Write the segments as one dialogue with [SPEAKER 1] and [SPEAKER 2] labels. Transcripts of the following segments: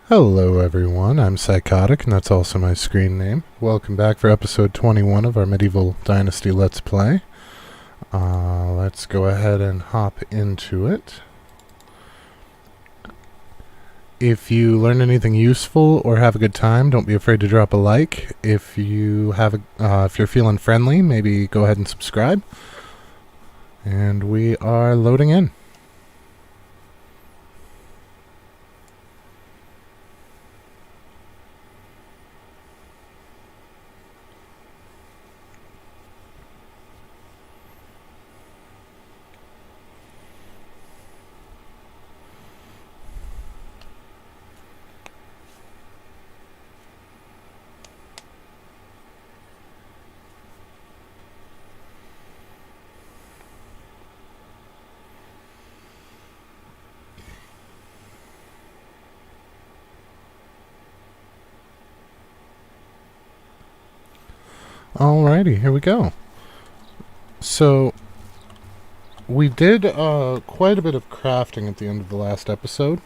[SPEAKER 1] Hello everyone, I'm Psychotic, and that's also my screen name. Welcome back for episode 21 of our Medieval Dynasty Let's Play. Let's go ahead and hop into it. If you learned anything useful or have a good time, don't be afraid to drop a like. If you're feeling friendly, maybe go ahead and subscribe. And we are loading in. Alrighty, here we go. So, we did quite a bit of crafting at the end of the last episode.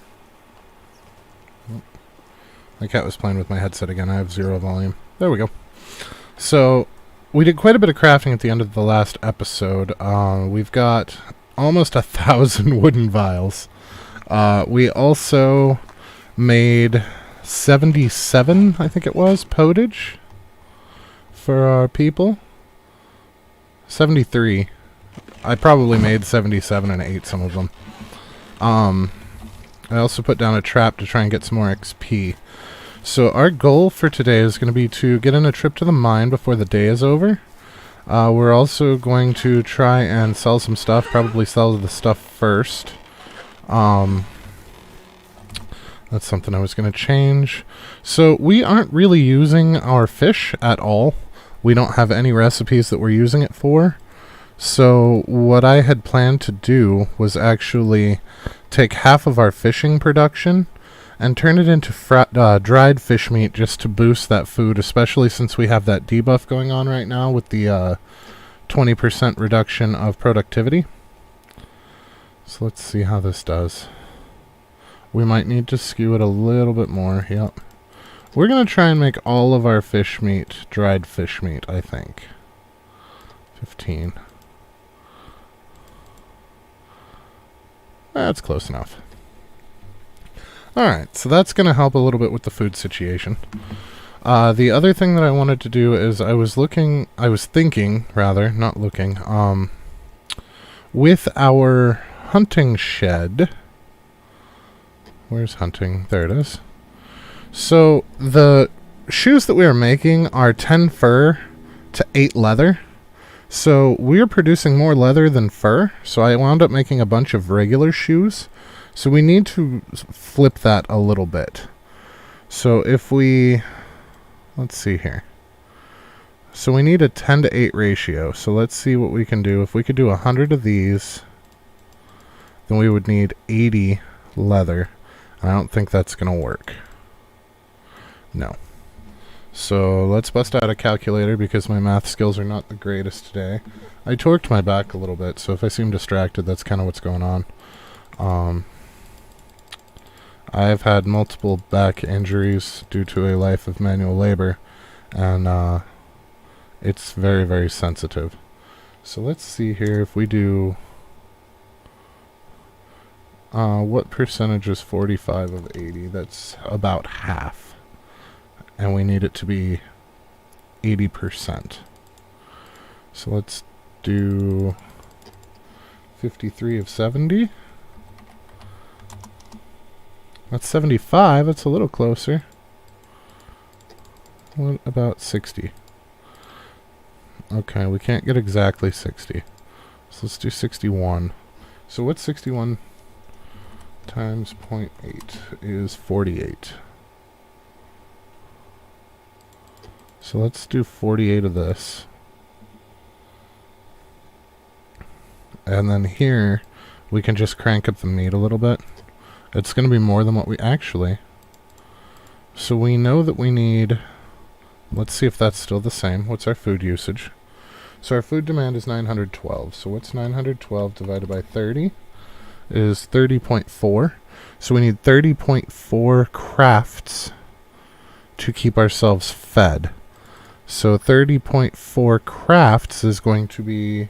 [SPEAKER 1] My cat was playing with my headset again. I have zero volume. There we go. So, we did quite a bit of crafting at the end of the last episode. We've got almost 1,000 wooden vials. We also made 77, I think it was, potage for our people. 73. I probably made 77 and ate some of them. I also put down a trap to try and get some more XP. So our goal for today is going to be to get in a trip to the mine before the day is over. We're also going to try and sell some stuff, probably sell the stuff first. That's something I was going to change. So we aren't really using our fish at all. We don't have any recipes that we're using it for. So what I had planned to do was actually take half of our fishing production and turn it into dried fish meat just to boost that food, especially since we have that debuff going on right now with the 20% reduction of productivity. So let's see how this does. We might need to skew it a little bit more. Yep. We're going to try and make all of our fish meat dried fish meat, I think. 15. That's close enough. Alright, so that's going to help a little bit with the food situation. The other thing that I wanted to do is I was thinking, with our hunting shed. Where's hunting? There it is. So the shoes that we are making are 10 fur to 8 leather. So we're producing more leather than fur. So I wound up making a bunch of regular shoes. So we need to flip that a little bit. So if we... Let's see here. So we need a 10 to 8 ratio. So let's see what we can do. If we could do 100 of these, then we would need 80 leather. I don't think that's going to work. No. So let's bust out a calculator because my math skills are not the greatest today. I torqued my back a little bit, so if I seem distracted, that's kind of what's going on. I've had multiple back injuries due to a life of manual labor, and it's very, very sensitive. So let's see here if we do... what percentage is 45 of 80? That's about half. And we need it to be 80%. So let's do 53 of 70. That's 75. That's a little closer. What about 60? Okay, we can't get exactly 60. So let's do 61. So what's 61 times 0.8 is 48. So let's do 48 of this. And then here, we can just crank up the meat a little bit. It's going to be more than what we actually... So we know that we need... Let's see if that's still the same. What's our food usage? So our food demand is 912. So what's 912 divided by 30? Is 30.4. So we need 30.4 crafts to keep ourselves fed. So 30.4 crafts is going to be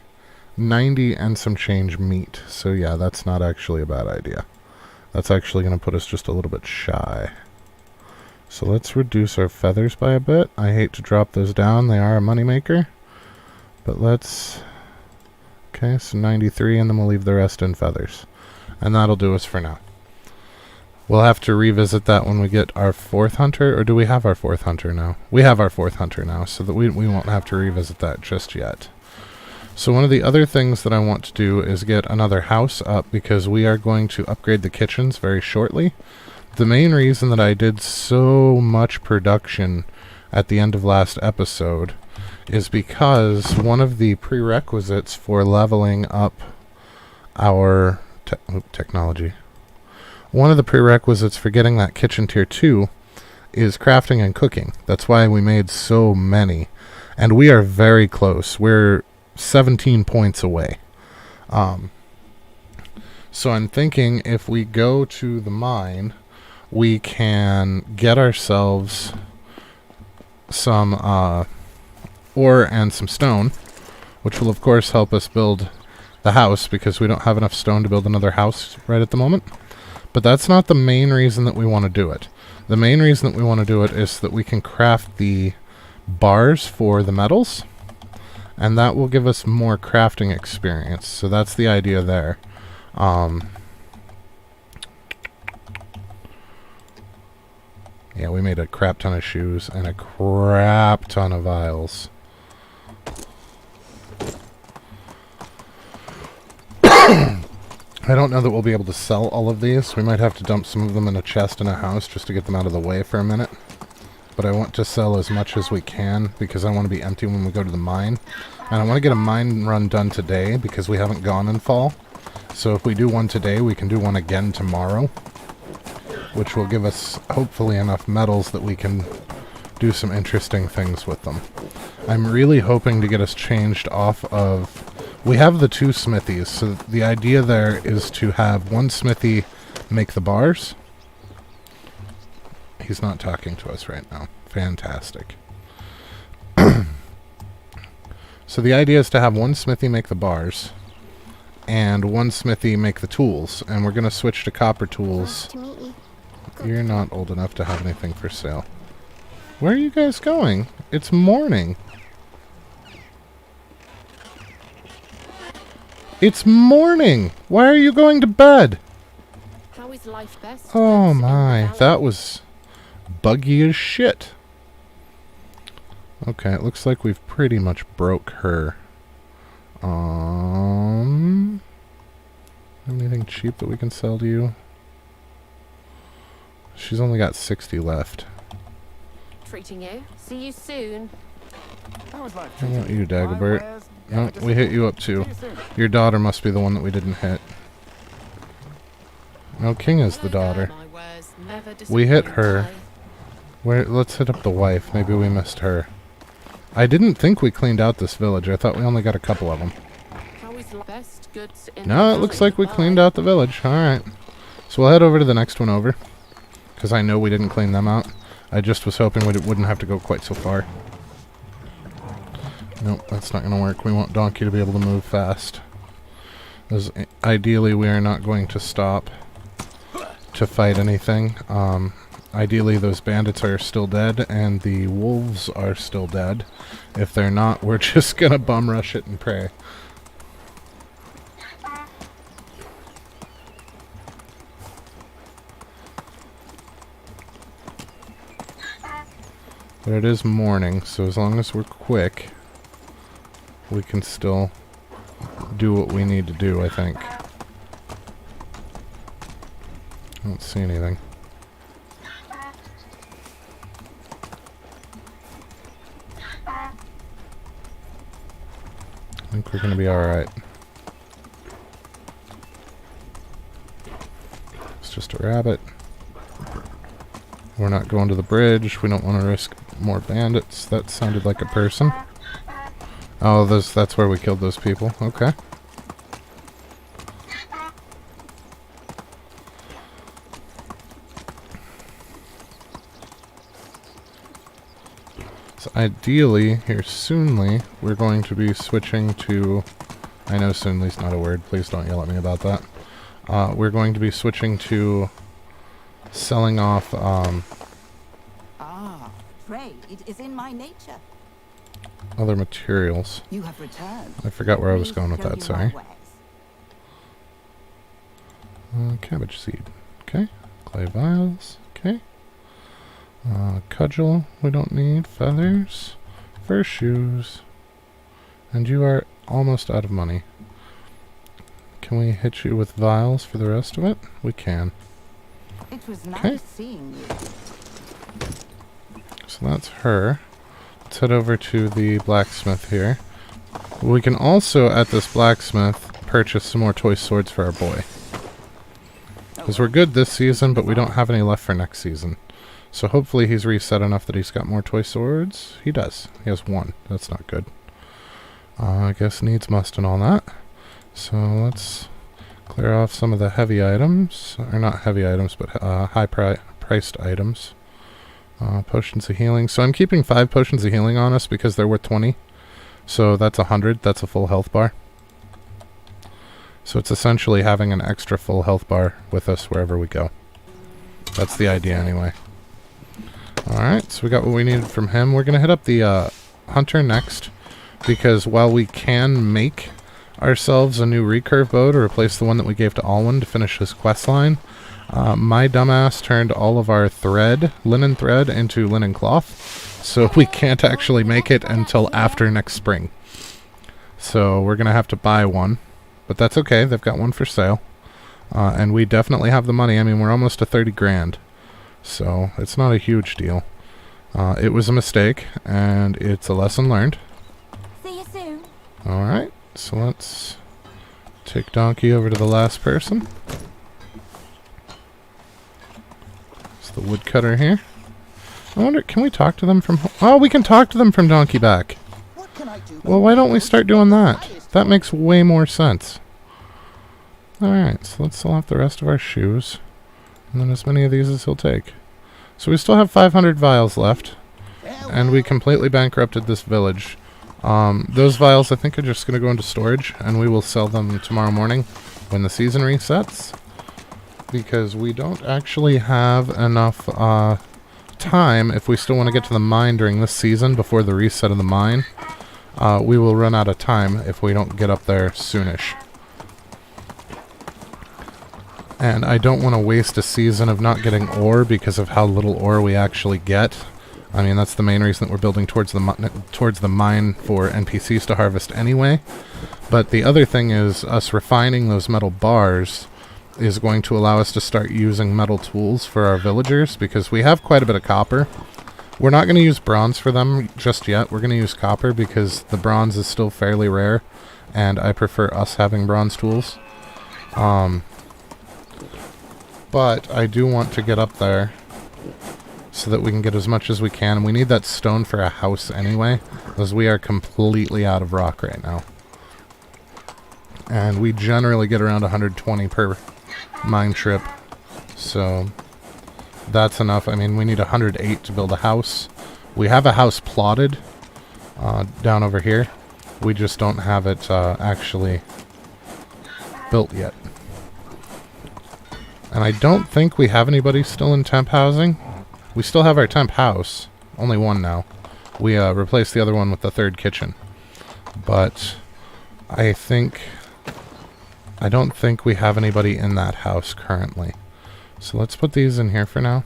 [SPEAKER 1] 90 and some change meat. So yeah, that's not actually a bad idea. That's actually going to put us just a little bit shy. So let's reduce our feathers by a bit. I hate to drop those down. They are a moneymaker. But let's... Okay, so 93, and then we'll leave the rest in feathers. And that'll do us for now. We'll have to revisit that when we get our 4th hunter, or do we have our 4th hunter now? We have our 4th hunter now, so that we won't have to revisit that just yet. So one of the other things that I want to do is get another house up, because we are going to upgrade the kitchens very shortly. The main reason that I did so much production at the end of last episode is because one of the prerequisites for leveling up our technology. One of the prerequisites for getting that kitchen tier 2 is crafting and cooking. That's why we made so many. And we are very close. We're 17 points away. So I'm thinking if we go to the mine, we can get ourselves some ore and some stone, which will of course help us build the house, because we don't have enough stone to build another house right at the moment. But that's not the main reason that we want to do it. The main reason that we want to do it is so that we can craft the bars for the metals, and that will give us more crafting experience. So that's the idea there. Yeah, we made a crap ton of shoes and a crap ton of vials. I don't know that we'll be able to sell all of these. We might have to dump some of them in a chest in a house just to get them out of the way for a minute. But I want to sell as much as we can because I want to be empty when we go to the mine. And I want to get a mine run done today because we haven't gone in fall. So if we do one today, we can do one again tomorrow, which will give us hopefully enough metals that we can do some interesting things with them. I'm really hoping to get us changed off of... We have the 2 smithies, so the idea there is to have one smithy make the bars. He's not talking to us right now. Fantastic. So the idea is to have one smithy make the bars and one smithy make the tools, and we're going to switch to copper tools. You're not old enough to have anything for sale. Where are you guys going? It's morning. It's morning! Why are you going to bed?
[SPEAKER 2] How is life best?
[SPEAKER 1] Oh my, that was buggy as shit. Okay, it looks like we've pretty much broke her. Anything cheap that we can sell to you? She's only got 60 left.
[SPEAKER 2] Treating you. See you soon.
[SPEAKER 1] How about you, Dagobert? No, we hit you up too. Your daughter must be the one that we didn't hit. No, King is the daughter. We hit her. Let's hit up the wife. Maybe we missed her. I didn't think we cleaned out this village. I thought we only got a couple of them. No, it looks like we cleaned out the village. Alright. So we'll head over to the next one over, because I know we didn't clean them out. I just was hoping we wouldn't have to go quite so far. Nope, that's not going to work. We want Donkey to be able to move fast. As ideally, we are not going to stop to fight anything. Ideally, those bandits are still dead, and the wolves are still dead. If they're not, we're just going to bum rush it and pray. But it is morning, so as long as we're quick, we can still do what we need to do, I think. I don't see anything. I think we're gonna be alright. It's just a rabbit. We're not going to the bridge. We don't want to risk more bandits. That sounded like a person. Oh, that's where we killed those people. Okay. So ideally, here soonly, we're going to be switching to... I know soonly's not a word. Please don't yell at me about that. We're going to be switching to selling off...
[SPEAKER 3] Trade is in my nature.
[SPEAKER 1] other materials.
[SPEAKER 3] You have returned.
[SPEAKER 1] I forgot where I was
[SPEAKER 3] Please
[SPEAKER 1] going with
[SPEAKER 3] show
[SPEAKER 1] that,
[SPEAKER 3] you
[SPEAKER 1] sorry.
[SPEAKER 3] my wares.
[SPEAKER 1] Cabbage seed. Okay. Clay vials. Okay. Cudgel. We don't need. Feathers. Fur shoes. And you are almost out of money. Can we hit you with vials for the rest of it? We can.
[SPEAKER 3] It was
[SPEAKER 1] Okay.
[SPEAKER 3] nice seeing you.
[SPEAKER 1] So that's her. Let's head over to the blacksmith here. We can also, at this blacksmith, purchase some more toy swords for our boy. Because we're good this season, but we don't have any left for next season. So hopefully he's reset enough that he's got more toy swords. He does. He has one. That's not good. I guess needs must and all that. So let's clear off some of the heavy items. Or not heavy items, but high-priced items. Potions of healing. So I'm keeping 5 potions of healing on us because they're worth 20. So that's 100. That's a full health bar. So it's essentially having an extra full health bar with us wherever we go. That's the idea anyway. Alright, so we got what we needed from him. We're going to hit up the hunter next, because while we can make ourselves a new recurve bow to replace the one that we gave to Alwyn to finish his quest line, my dumbass turned all of our linen thread, into linen cloth, so we can't actually make it until after next spring. So we're going to have to buy one. But that's okay, they've got one for sale. And we definitely have the money. I mean, we're almost to 30 grand. So, it's not a huge deal. It was a mistake, and it's a lesson learned.
[SPEAKER 3] See you soon.
[SPEAKER 1] Alright, so let's take Donkey over to the last person. It's the woodcutter here. I wonder, can we talk to them from... Oh, we can talk to them from Donkey Back. Well, why don't we start doing that? That makes way more sense. Alright, so let's sell off the rest of our shoes. And then as many of these as he'll take. So we still have 500 vials left. And we completely bankrupted this village. Those vials I think are just going to go into storage. And we will sell them tomorrow morning when the season resets. Because we don't actually have enough time if we still want to get to the mine during this season before the reset of the mine. We will run out of time if we don't get up there soonish. And I don't want to waste a season of not getting ore because of how little ore we actually get. I mean, that's the main reason that we're building towards the mine for NPCs to harvest anyway. But the other thing is, us refining those metal bars is going to allow us to start using metal tools for our villagers, because we have quite a bit of copper. We're not going to use bronze for them just yet. We're going to use copper because the bronze is still fairly rare, and I prefer us having bronze tools. But I do want to get up there so that we can get as much as we can. And we need that stone for a house anyway, because we are completely out of rock right now. And we generally get around 120 per mine trip. So that's enough. I mean, we need 108 to build a house. We have a house plotted down over here. We just don't have it actually built yet. And I don't think we have anybody still in temp housing. We still have our temp house. Only one now. We replaced the other one with the third kitchen. But I don't think we have anybody in that house currently. So let's put these in here for now.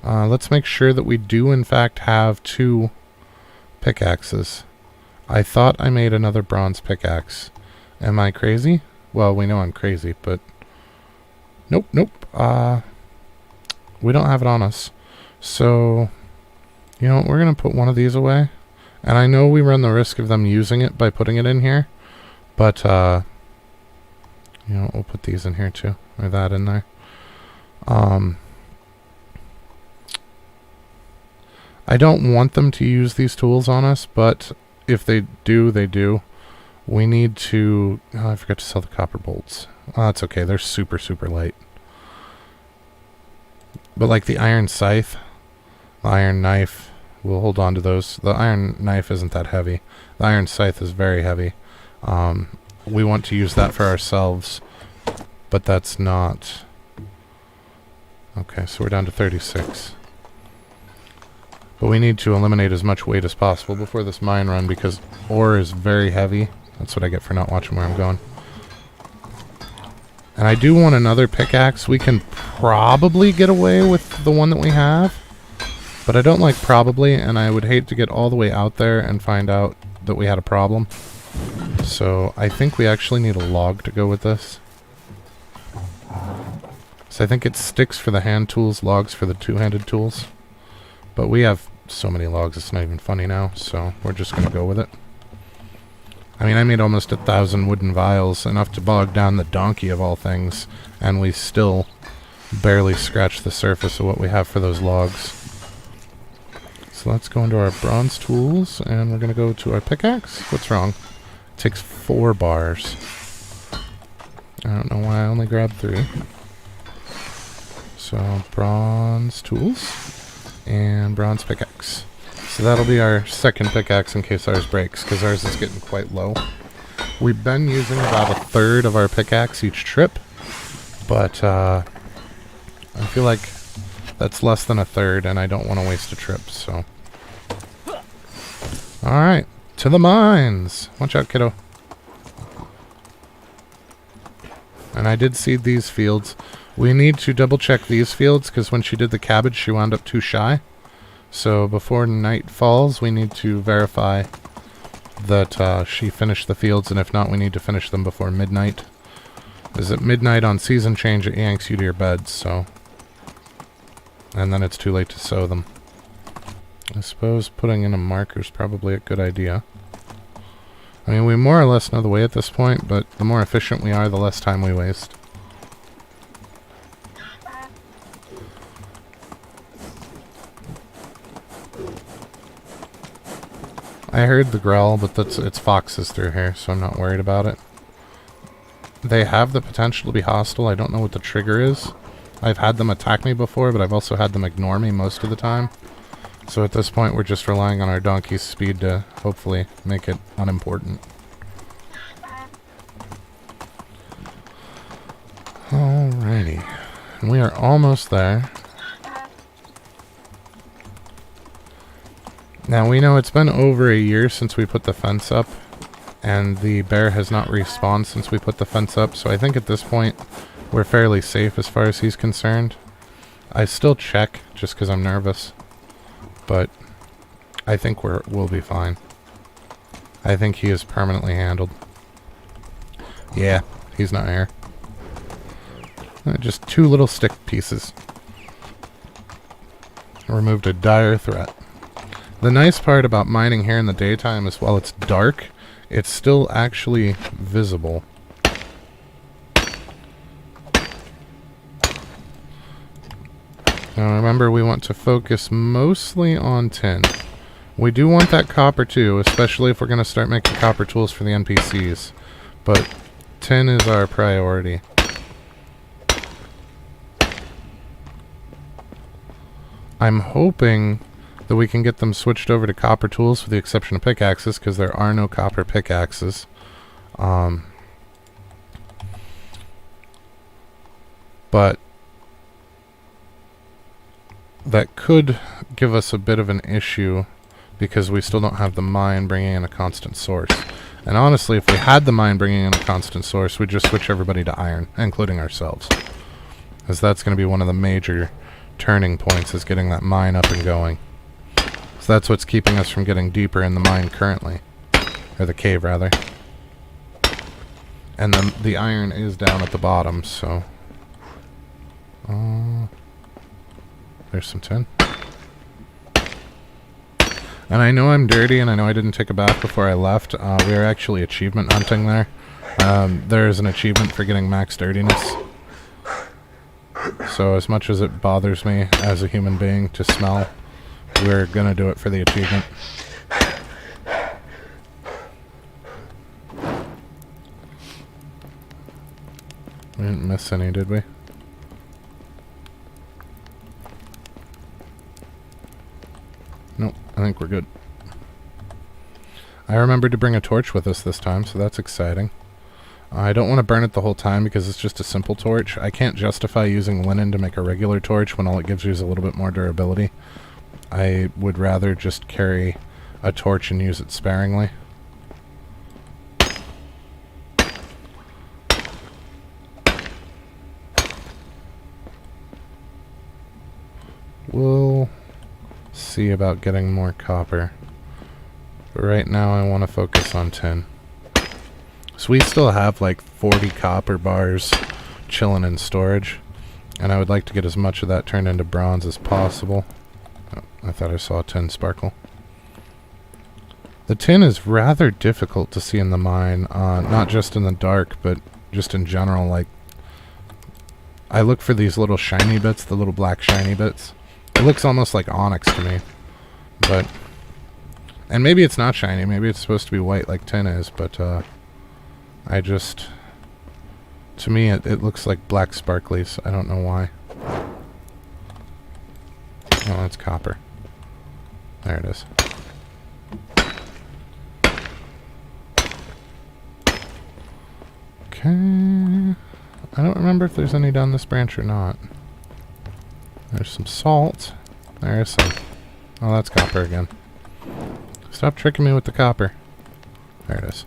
[SPEAKER 1] Let's make sure that we do in fact have 2 pickaxes. I thought I made another bronze pickaxe. Am I crazy? Well, we know I'm crazy, but... Nope. We don't have it on us. So, you know, we're going to put one of these away. And I know we run the risk of them using it by putting it in here. But, you know, we'll put these in here too. Or that in there. I don't want them to use these tools on us, but if they do, they do. We need to... Oh, I forgot to sell the copper bolts. Oh, that's okay. They're super, super light. But like the iron scythe, the iron knife, we'll hold on to those. The iron knife isn't that heavy. The iron scythe is very heavy. We want to use that for ourselves, but that's not... Okay, so we're down to 36. But we need to eliminate as much weight as possible before this mine run, because ore is very heavy. That's what I get for not watching where I'm going. And I do want another pickaxe. We can probably get away with the one that we have, but I don't like probably, and I would hate to get all the way out there and find out that we had a problem. So I think we actually need a log to go with this. So I think it's sticks for the hand tools, logs for the two-handed tools. But we have so many logs, it's not even funny now, so we're just going to go with it. I mean, I made almost 1,000 wooden vials, enough to bog down the donkey of all things, and we still barely scratched the surface of what we have for those logs. So let's go into our bronze tools, and we're going to go to our pickaxe. What's wrong? It takes 4 bars. I don't know why I only grabbed 3. So, bronze tools, and bronze pickaxe. So that'll be our second pickaxe in case ours breaks, because ours is getting quite low. We've been using about 1/3 of our pickaxe each trip, but I feel like that's less than 1/3, and I don't want to waste a trip, so... Alright, to the mines! Watch out, kiddo. And I did seed these fields. We need to double check these fields, because when she did the cabbage, she wound up too shy. So before night falls, we need to verify that she finished the fields, and if not, we need to finish them before midnight. Because at midnight on season change, it yanks you to your bed, so... And then it's too late to sow them. I suppose putting in a marker is probably a good idea. I mean, we more or less know the way at this point, but the more efficient we are, the less time we waste. I heard the growl, but it's foxes through here, so I'm not worried about it. They have the potential to be hostile. I don't know what the trigger is. I've had them attack me before, but I've also had them ignore me most of the time. So at this point, we're just relying on our donkey's speed to hopefully make it unimportant. Alrighty. And we are almost there. Now, we know it's been over a year since we put the fence up, and the bear has not respawned since we put the fence up, so I think at this point we're fairly safe as far as he's concerned. I still check, just because I'm nervous, but I think we'll be fine. I think he is permanently handled. Yeah, he's not here. Just 2 little stick pieces. Removed a dire threat. The nice part about mining here in the daytime is while it's dark, it's still actually visible. Now remember, we want to focus mostly on tin. We do want that copper too, especially if we're going to start making copper tools for the NPCs. But tin is our priority. I'm hoping that we can get them switched over to copper tools with the exception of pickaxes, because there are no copper pickaxes. But that could give us a bit of an issue, because we still don't have the mine bringing in a constant source. And honestly, if we had the mine bringing in a constant source, we'd just switch everybody to iron, including ourselves. Because that's going to be one of the major turning points, is getting that mine up and going. So that's what's keeping us from getting deeper in the mine currently. Or the cave, rather. And then the iron is down at the bottom, so... there's some tin. And I know I'm dirty, and I know I didn't take a bath before I left. We are actually achievement hunting there. There is an achievement for getting max dirtiness. So as much as it bothers me as a human being to smell, we're gonna do it for the achievement. We didn't miss any, did we? Nope. think we're good. I remembered to bring a torch with us this time, so that's exciting. I don't want to burn it the whole time because it's just a simple torch. I can't justify using linen to make a regular torch when all it gives you is a little bit more durability. I would rather just carry a torch and use it sparingly. We'll see about getting more copper. But right now I want to focus on tin. So we still have like 40 copper bars chilling in storage. And I would like to get as much of that turned into bronze as possible. Oh, I thought I saw a tin sparkle. The tin is rather difficult to see in the mine. Not just in the dark, but just in general. Like, I look for these little shiny bits, the little black shiny bits. It looks almost like onyx to me. But... and maybe it's not shiny. Maybe it's supposed to be white like tin is, but... I just... to me, it looks like black sparklies. I don't know why. Oh, that's copper. There it is. Okay. I don't remember if there's any down this branch or not. There's some salt. There is some. Oh, that's copper again. Stop tricking me with the copper. There it is.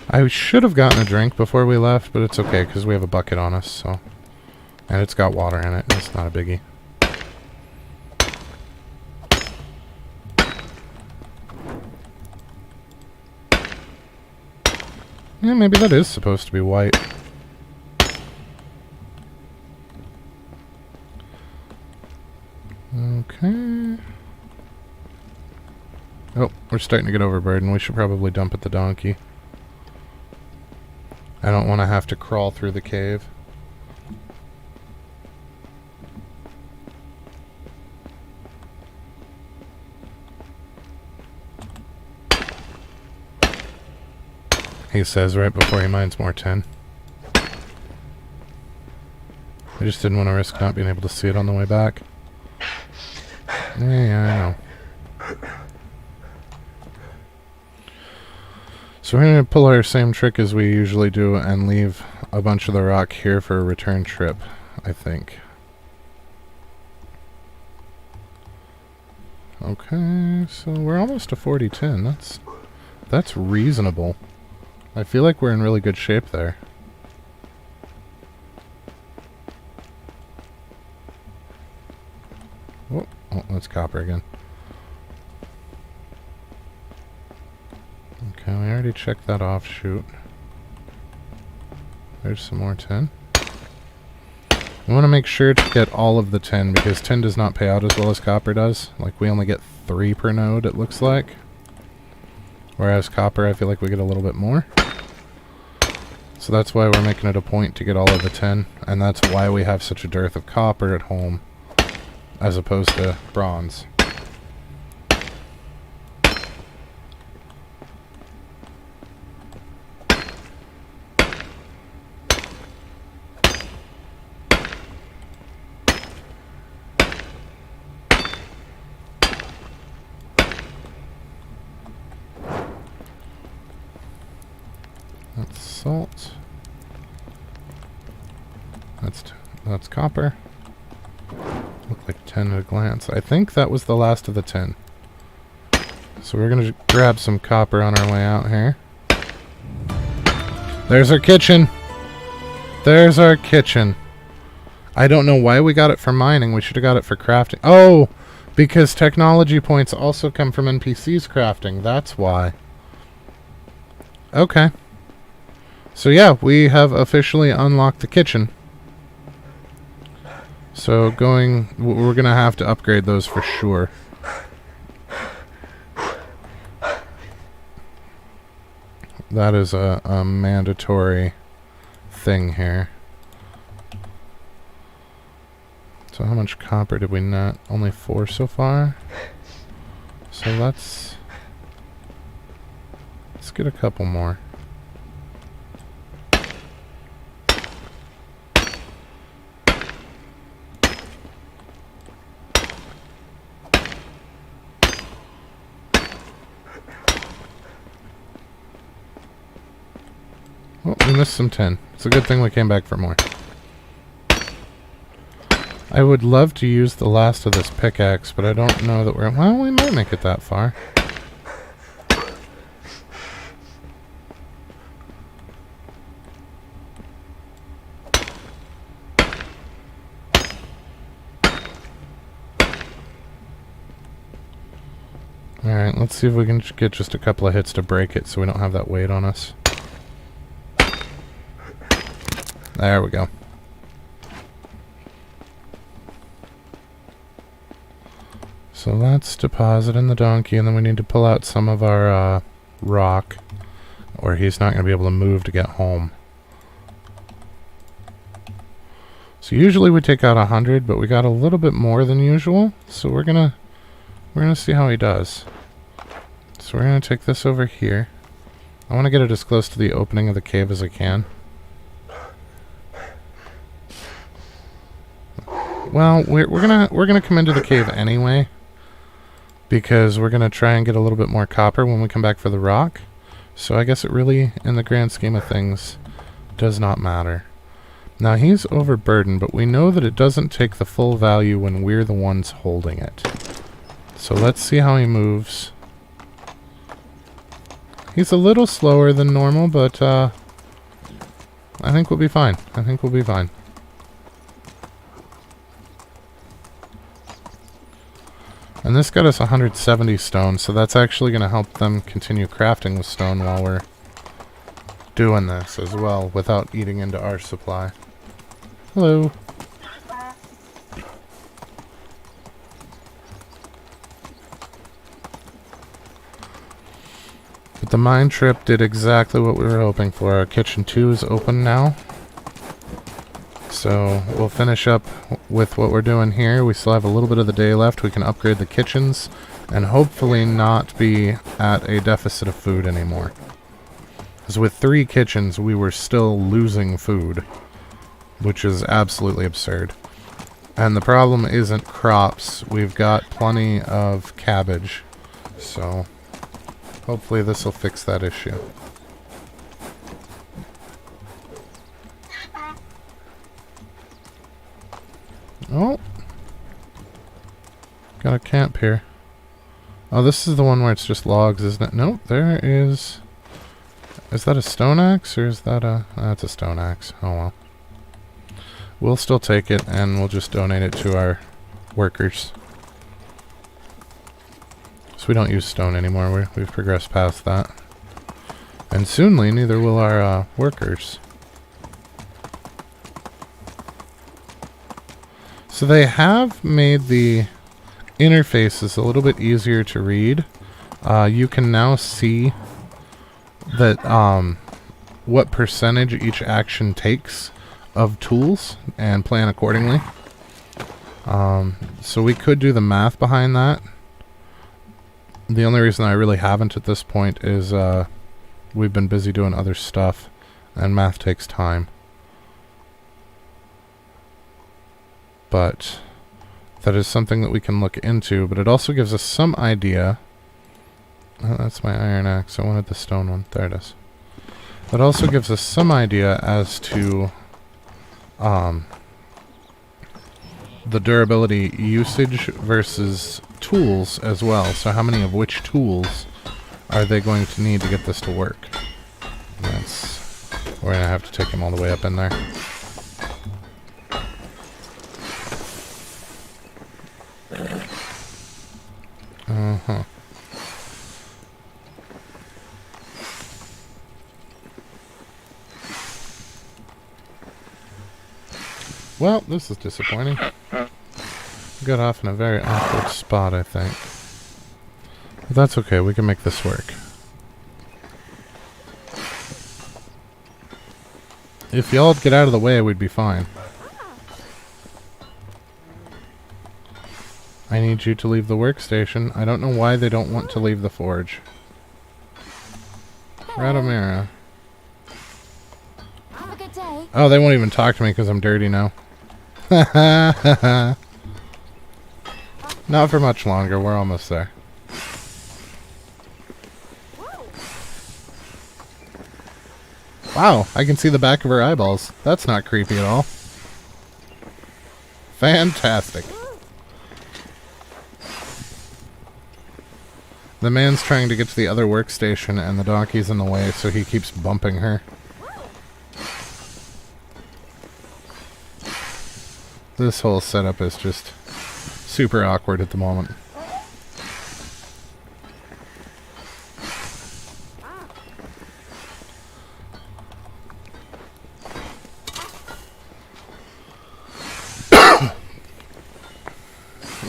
[SPEAKER 1] I should have gotten a drink before we left, but it's okay because we have a bucket on us, so... and it's got water in it. It's not a biggie. Yeah, maybe that is supposed to be white. Okay. Oh, we're starting to get overburdened. We should probably dump at the donkey. I don't want to have to crawl through the cave. He says right before he mines more tin. I just didn't want to risk not being able to see it on the way back. Yeah, I know. So we're going to pull our same trick as we usually do and leave a bunch of the rock here for a return trip, I think. Okay, so we're almost to 40 tin. That's reasonable. I feel like we're in really good shape there. Oh, that's copper again. Okay, we already checked that offshoot. There's some more tin. We want to make sure to get all of the tin because tin does not pay out as well as copper does. Like, we only get 3 per node, it looks like. Whereas copper, I feel like we get a little bit more. So that's why we're making it a point to get all of the tin. And that's why we have such a dearth of copper at home as opposed to bronze. That's salt. That's copper. Look like tin at a glance. I think that was the last of the tin. So we're gonna grab some copper on our way out here. There's our kitchen. There's our kitchen. I don't know why we got it for mining. We should have got it for crafting. Oh, because technology points also come from NPCs crafting. That's why. Okay. So yeah, we have officially unlocked the kitchen. So we're gonna have to upgrade those for sure. That is a mandatory thing here. So how much copper did we net? Only 4 so far. So let's get a couple more. Oh, we missed some tin. It's a good thing we came back for more. I would love to use the last of this pickaxe, but I don't know that we're... Well, we might make it that far. Alright, let's see if we can get just a couple of hits to break it so we don't have that weight on us. There we go. So that's depositing the donkey, and then we need to pull out some of our rock, or he's not going to be able to move to get home. So usually we take out 100, but we got a little bit more than usual, so we're gonna see how he does. So we're gonna take this over here. I want to get it as close to the opening of the cave as I can. Well, we're gonna come into the cave anyway, because we're gonna try and get a little bit more copper when we come back for the rock. So I guess it really, in the grand scheme of things, does not matter. Now he's overburdened, but we know that it doesn't take the full value when we're the ones holding it. So let's see how he moves. He's a little slower than normal, but I think we'll be fine. I think we'll be fine. And this got us 170 stone, so that's actually going to help them continue crafting with stone while we're doing this as well, without eating into our supply. Hello. But the mine trip did exactly what we were hoping for. Our kitchen 2 is open now. So we'll finish up with what we're doing here. We still have a little bit of the day left. We can upgrade the kitchens and hopefully not be at a deficit of food anymore. Because with 3 kitchens, we were still losing food, which is absolutely absurd. And the problem isn't crops. We've got plenty of cabbage. So hopefully this will fix that issue. Oh. Got a camp here. Oh, this is the one where it's just logs, isn't it? Nope, there is... Is that a stone axe, or is that a... That's a stone axe. Oh well. We'll still take it, and we'll just donate it to our workers. So we don't use stone anymore. We've progressed past that. And soonly, neither will our workers. So they have made the interfaces a little bit easier to read. You can now see that what percentage each action takes of tools and plan accordingly. So we could do the math behind that. The only reason I really haven't at this point is we've been busy doing other stuff, and math takes time. But that is something that we can look into, but it also gives us some idea. Oh, that's my iron axe. I wanted the stone one. There it is. It also gives us some idea as to the durability usage versus tools as well. So how many of which tools are they going to need to get this to work? We're going to have to take him all the way up in there. Uh-huh. Well, this is disappointing. We got off in a very awkward spot, I think. But that's okay, we can make this work. If y'all would get out of the way, we'd be fine. I need you to leave the workstation. I don't know why they don't want to leave the forge. Radomira.
[SPEAKER 3] Have a good day.
[SPEAKER 1] Oh, they won't even talk to me because I'm dirty now. Not for much longer. We're almost there. Wow, I can see the back of her eyeballs. That's not creepy at all. Fantastic. The man's trying to get to the other workstation and the donkey's in the way, so he keeps bumping her. This whole setup is just super awkward at the moment.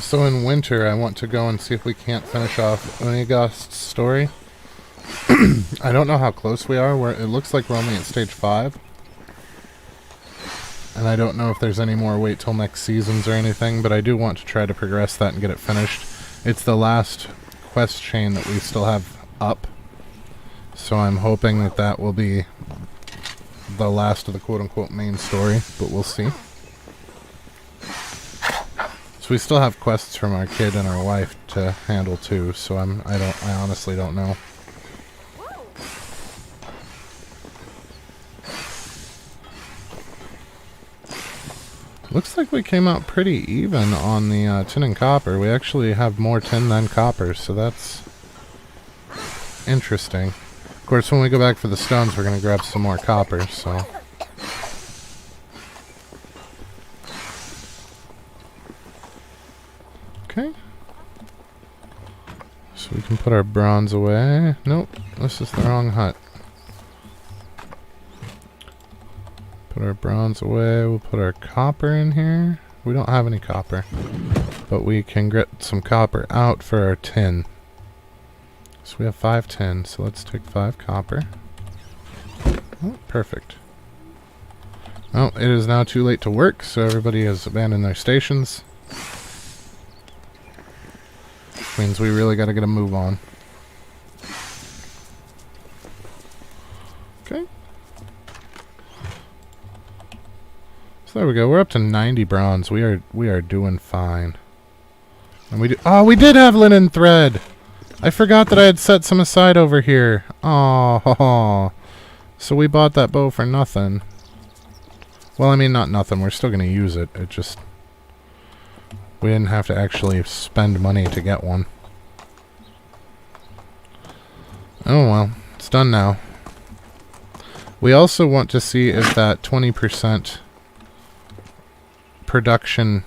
[SPEAKER 1] So in winter, I want to go and see if we can't finish off Unigast's story. I don't know how close we are. It looks like we're only at stage 5. And I don't know if there's any more wait till next seasons or anything, but I do want to try to progress that and get it finished. It's the last quest chain that we still have up. So I'm hoping that that will be the last of the quote-unquote main story, but we'll see. So we still have quests from our kid and our wife to handle too, so I honestly don't know. Looks like we came out pretty even on the tin and copper. We actually have more tin than copper, so that's interesting. Of course, when we go back for the stones, we're going to grab some more copper, so... Okay. So we can put our bronze away. Nope, this is the wrong hut. Put our bronze away. We'll put our copper in here. We don't have any copper, but we can get some copper out for our tin. So we have 5 tin, so let's take 5 copper. Oh, perfect. Oh, it is now too late to work, so everybody has abandoned their stations. Means we really got to get a move on. Okay. So there we go. We're up to 90 bronze. We are doing fine. And we did have linen thread. I forgot that I had set some aside over here. Oh, so we bought that bow for nothing. Well, I mean, not nothing. We're still going to use it. It just... we didn't have to actually spend money to get one. Oh well, it's done now. We also want to see if that 20% production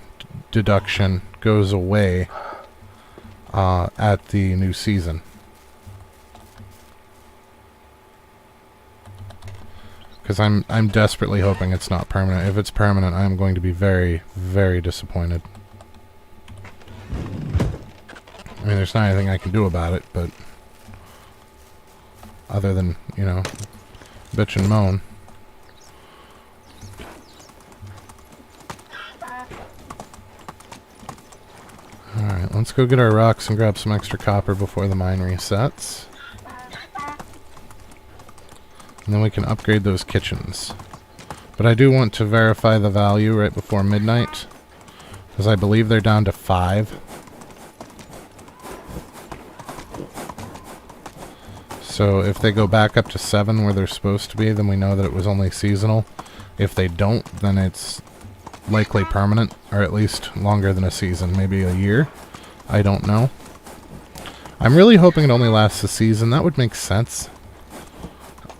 [SPEAKER 1] deduction goes away at the new season. Because I'm desperately hoping it's not permanent. If it's permanent, I'm going to be very, very disappointed. I mean, there's not anything I can do about it, but other than, you know, bitch and moan. Alright, let's go get our rocks and grab some extra copper before the mine resets. And then we can upgrade those kitchens. But I do want to verify the value right before midnight, because I believe they're down to 5. So if they go back up to 7 where they're supposed to be, then we know that it was only seasonal. If they don't, then it's likely permanent, or at least longer than a season, maybe a year. I don't know. I'm really hoping it only lasts a season. That would make sense.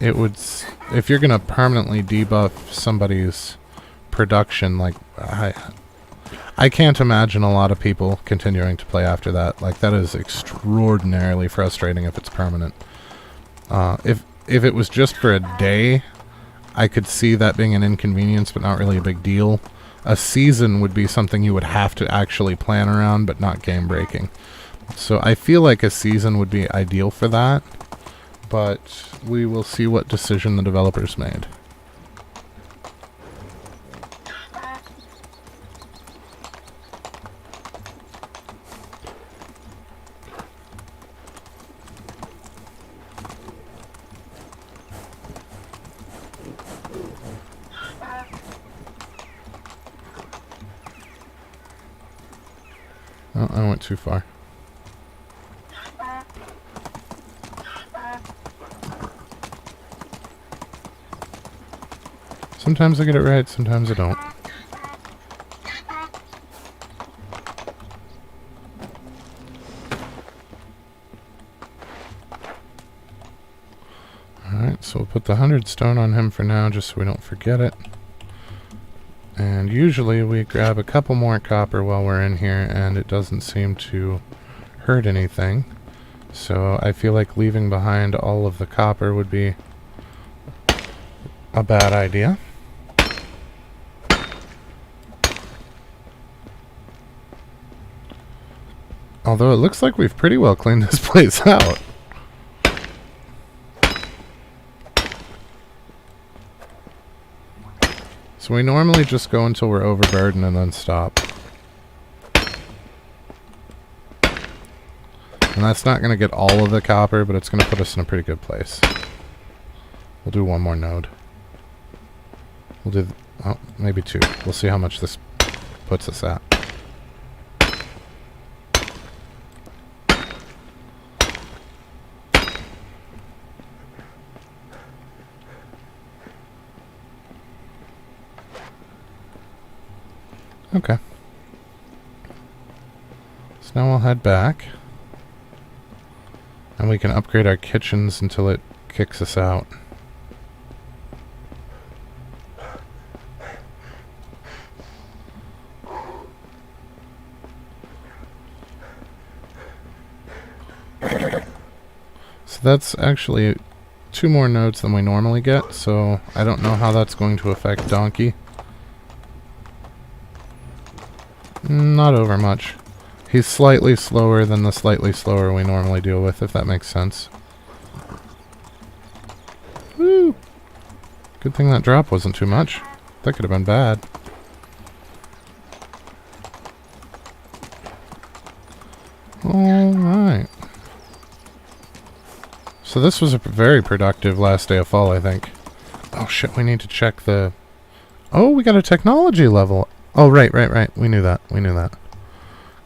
[SPEAKER 1] It would, if you're gonna permanently debuff somebody's production, like I can't imagine a lot of people continuing to play after that. Like, that is extraordinarily frustrating if it's permanent. If it was just for a day, I could see that being an inconvenience, but not really a big deal. A season would be something you would have to actually plan around, but not game breaking. So I feel like a season would be ideal for that, but we will see what decision the developers made. Oh, I went too far. Sometimes I get it right, sometimes I don't. Alright, so we'll put the 100 stone on him for now, just so we don't forget it. And usually we grab a couple more copper while we're in here, and it doesn't seem to hurt anything. So I feel like leaving behind all of the copper would be a bad idea. Although it looks like we've pretty well cleaned this place out. So we normally just go until we're overburdened and then stop. And that's not going to get all of the copper, but it's going to put us in a pretty good place. We'll do one more node. We'll do, oh, maybe two. We'll see how much this puts us at. Okay. So now we'll head back. And we can upgrade our kitchens until it kicks us out. So that's actually 2 more nodes than we normally get, so I don't know how that's going to affect Donkey. Not over much. He's slightly slower than the slightly slower we normally deal with, if that makes sense. Woo! Good thing that drop wasn't too much. That could have been bad. Alright. So this was a very productive last day of fall, I think. Oh shit, we need to check the... Oh, we got a technology level. Oh, right. We knew that.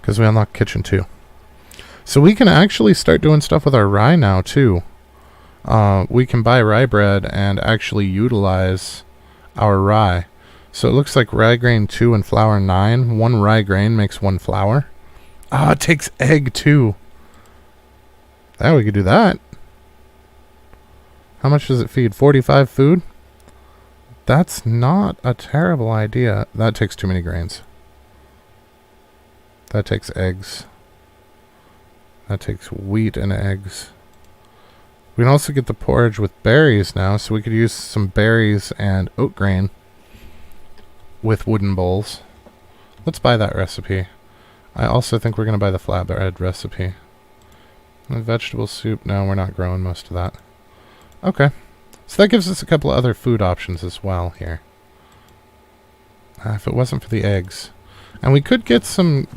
[SPEAKER 1] Because we unlocked kitchen 2. So we can actually start doing stuff with our rye now, too. We can buy rye bread and actually utilize our rye. So it looks like rye grain 2 and flour 9. 1 rye grain makes 1 flour. Ah, it takes egg, too. Yeah, we could do that. How much does it feed? 45 food? That's not a terrible idea. That takes too many grains. That takes eggs. That takes wheat and eggs. We can also get the porridge with berries now, so we could use some berries and oat grain with wooden bowls. Let's buy that recipe. I also think we're going to buy the flatbread recipe. And the vegetable soup, no, we're not growing most of that. Okay. So that gives us a couple of other food options as well here. If it wasn't for the eggs. And we could get some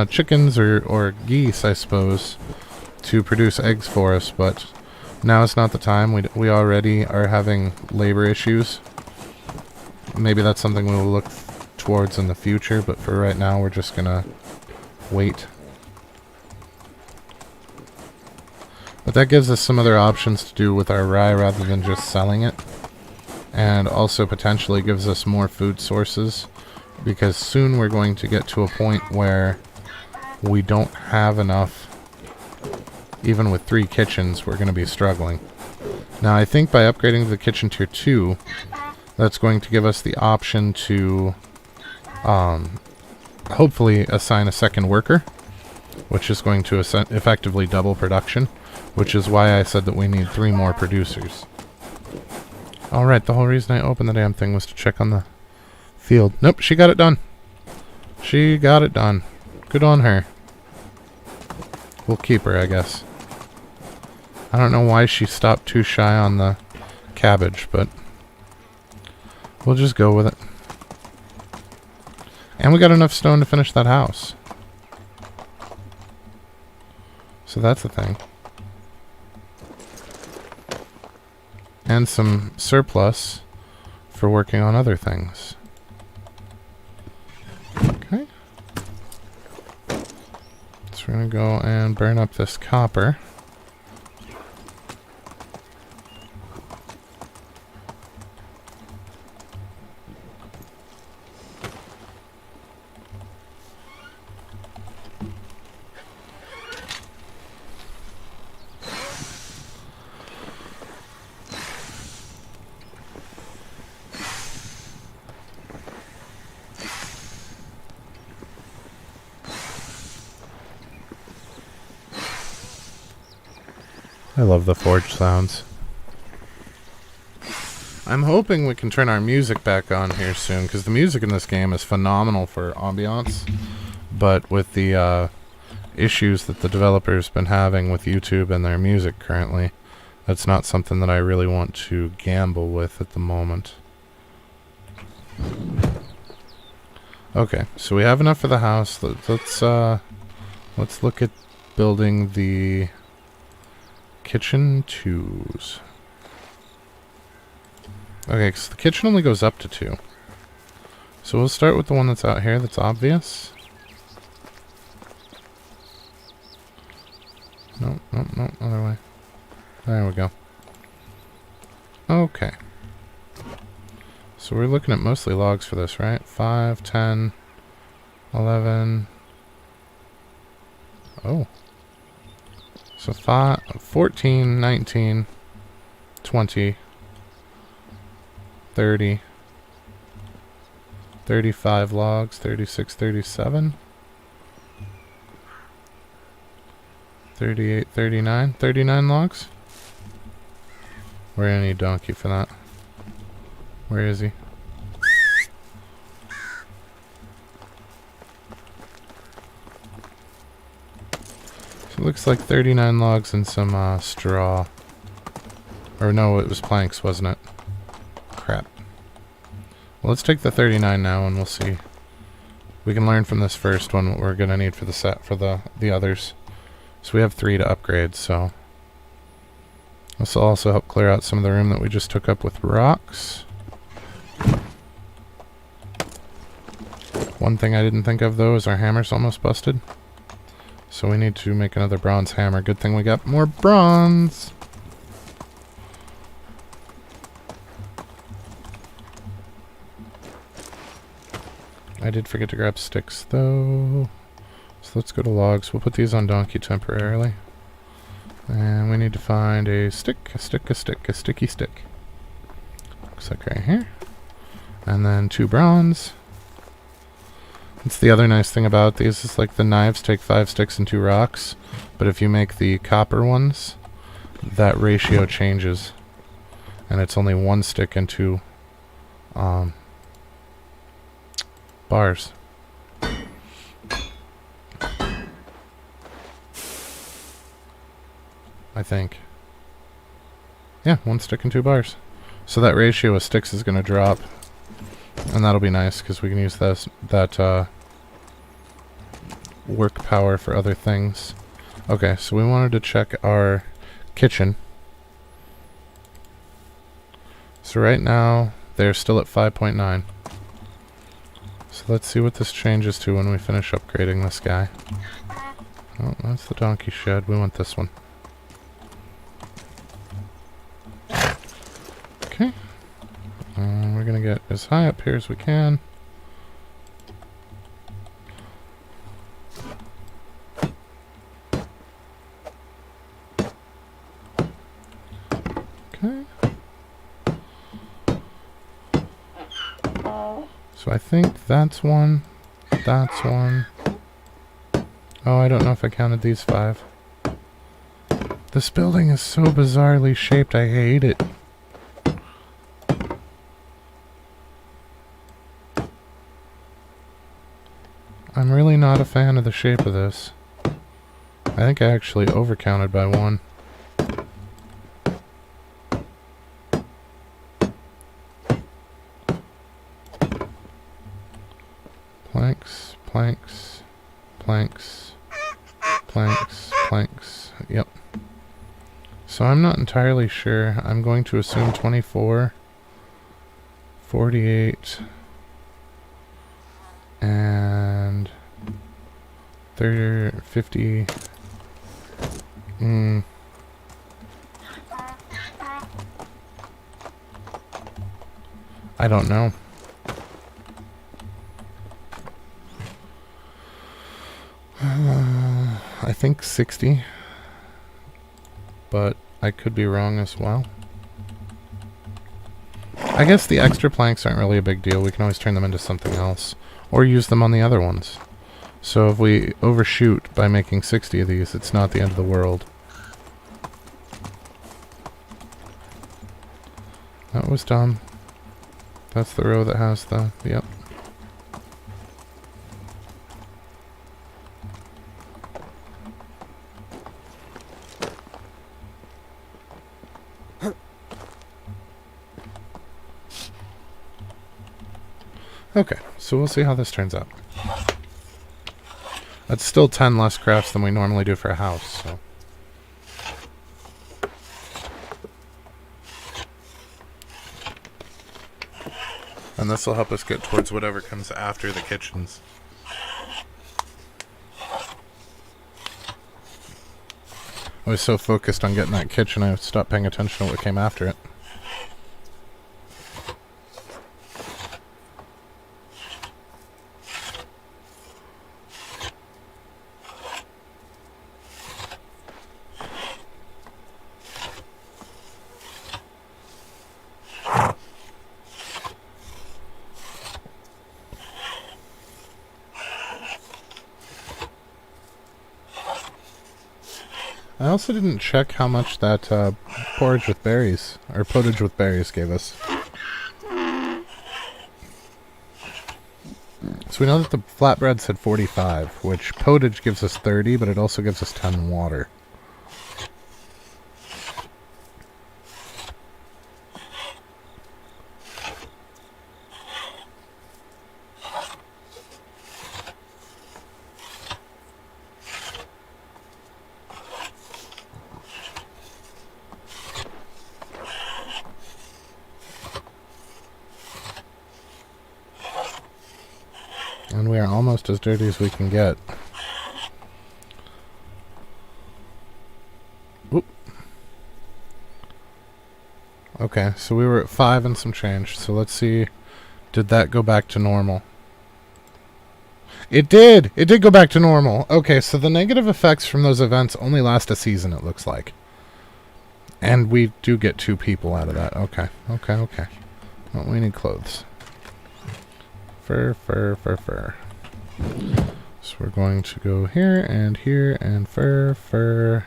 [SPEAKER 1] chickens or geese, I suppose, to produce eggs for us, but now is not the time. We already are having labor issues. Maybe that's something we'll look towards in the future, but for right now we're just gonna wait. But that gives us some other options to do with our rye rather than just selling it. And also potentially gives us more food sources, because soon we're going to get to a point where we don't have enough. Even with 3 kitchens, we're going to be struggling. Now I think by upgrading to the kitchen tier 2, that's going to give us the option to hopefully assign a second worker, which is going to effectively double production. Which is why I said that we need 3 more producers. Alright, the whole reason I opened the damn thing was to check on the field. Nope, she got it done. She got it done. Good on her. We'll keep her, I guess. I don't know why she stopped too shy on the cabbage, but we'll just go with it. And we got enough stone to finish that house. So that's the thing. And some surplus for working on other things. Okay. So we're going to go and burn up this copper. I love the forge sounds. I'm hoping we can turn our music back on here soon, because the music in this game is phenomenal for ambiance. But with the issues that the developer's been having with YouTube and their music currently, that's not something that I really want to gamble with at the moment. Okay, so we have enough for the house. Let's look at building the kitchen 2s. Okay, because the kitchen only goes up to 2. So we'll start with the one that's out here that's obvious. Nope, nope, nope, other way. There we go. Okay. So we're looking at mostly logs for this, right? 5, 10, 11. Oh. So 14, 19, 20, 30, 35 logs, 36, 37, 38, 39, 39 logs. We're gonna need donkey for that. Where is he? So it looks like 39 logs and some straw. Or no, it was planks, wasn't it? Crap. Well, let's take the 39 now and we'll see. We can learn from this first one what we're gonna need for the set for the others. So we have 3 to upgrade, so this will also help clear out some of the room that we just took up with rocks. One thing I didn't think of though is our hammer's almost busted. So we need to make another bronze hammer. Good thing we got more bronze. I did forget to grab sticks though. So let's go to logs. We'll put these on donkey temporarily. And we need to find a stick, a sticky stick. Looks like right here. And then 2 bronze. That's the other nice thing about these is like the knives take 5 sticks and 2 rocks. But if you make the copper ones, that ratio changes. And it's only 1 stick and 2 bars. I think. Yeah, 1 stick and 2 bars. So that ratio of sticks is going to drop. And that'll be nice because we can use that work power for other things. Okay, so we wanted to check our kitchen. So right now, they're still at 5.9. So let's see what this changes to when we finish upgrading this guy. Oh, that's the donkey shed. We want this one. Okay. We're going to get as high up here as we can. Okay. So I think that's one. That's one. Oh, I don't know if I counted these 5. This building is so bizarrely shaped, I hate it. I'm really not a fan of the shape of this. I think I actually overcounted by 1. Planks, planks, planks, planks, planks. Yep. So I'm not entirely sure. I'm going to assume 24, 48, and 30, 50. I don't know. I think 60, but I could be wrong as well. I guess the extra planks aren't really a big deal. We can always turn them into something else, or use them on the other ones. So if we overshoot by making 60 of these, it's not the end of the world. was dumb. That's the row that has the... Yep. Okay, so we'll see how this turns out. That's still 10 less crafts than we normally do for a house, so... And this will help us get towards whatever comes after the kitchens. I was so focused on getting that kitchen, I stopped paying attention to what came after it. I also didn't check how much that porridge with berries, or potage with berries gave us. So we know that the flatbread said 45, which potage gives us 30, but it also gives us 10 water. And we are almost as dirty as we can get. Oop. Okay, so we were at 5 and some change. So let's see. Did that go back to normal? It did! It did go back to normal. Okay, so the negative effects from those events only last a season, it looks like. And we do get 2 people out of that. Okay, okay, okay. Well, we need clothes. Fur, fur, fur, fur. So we're going to go here, and fur, fur,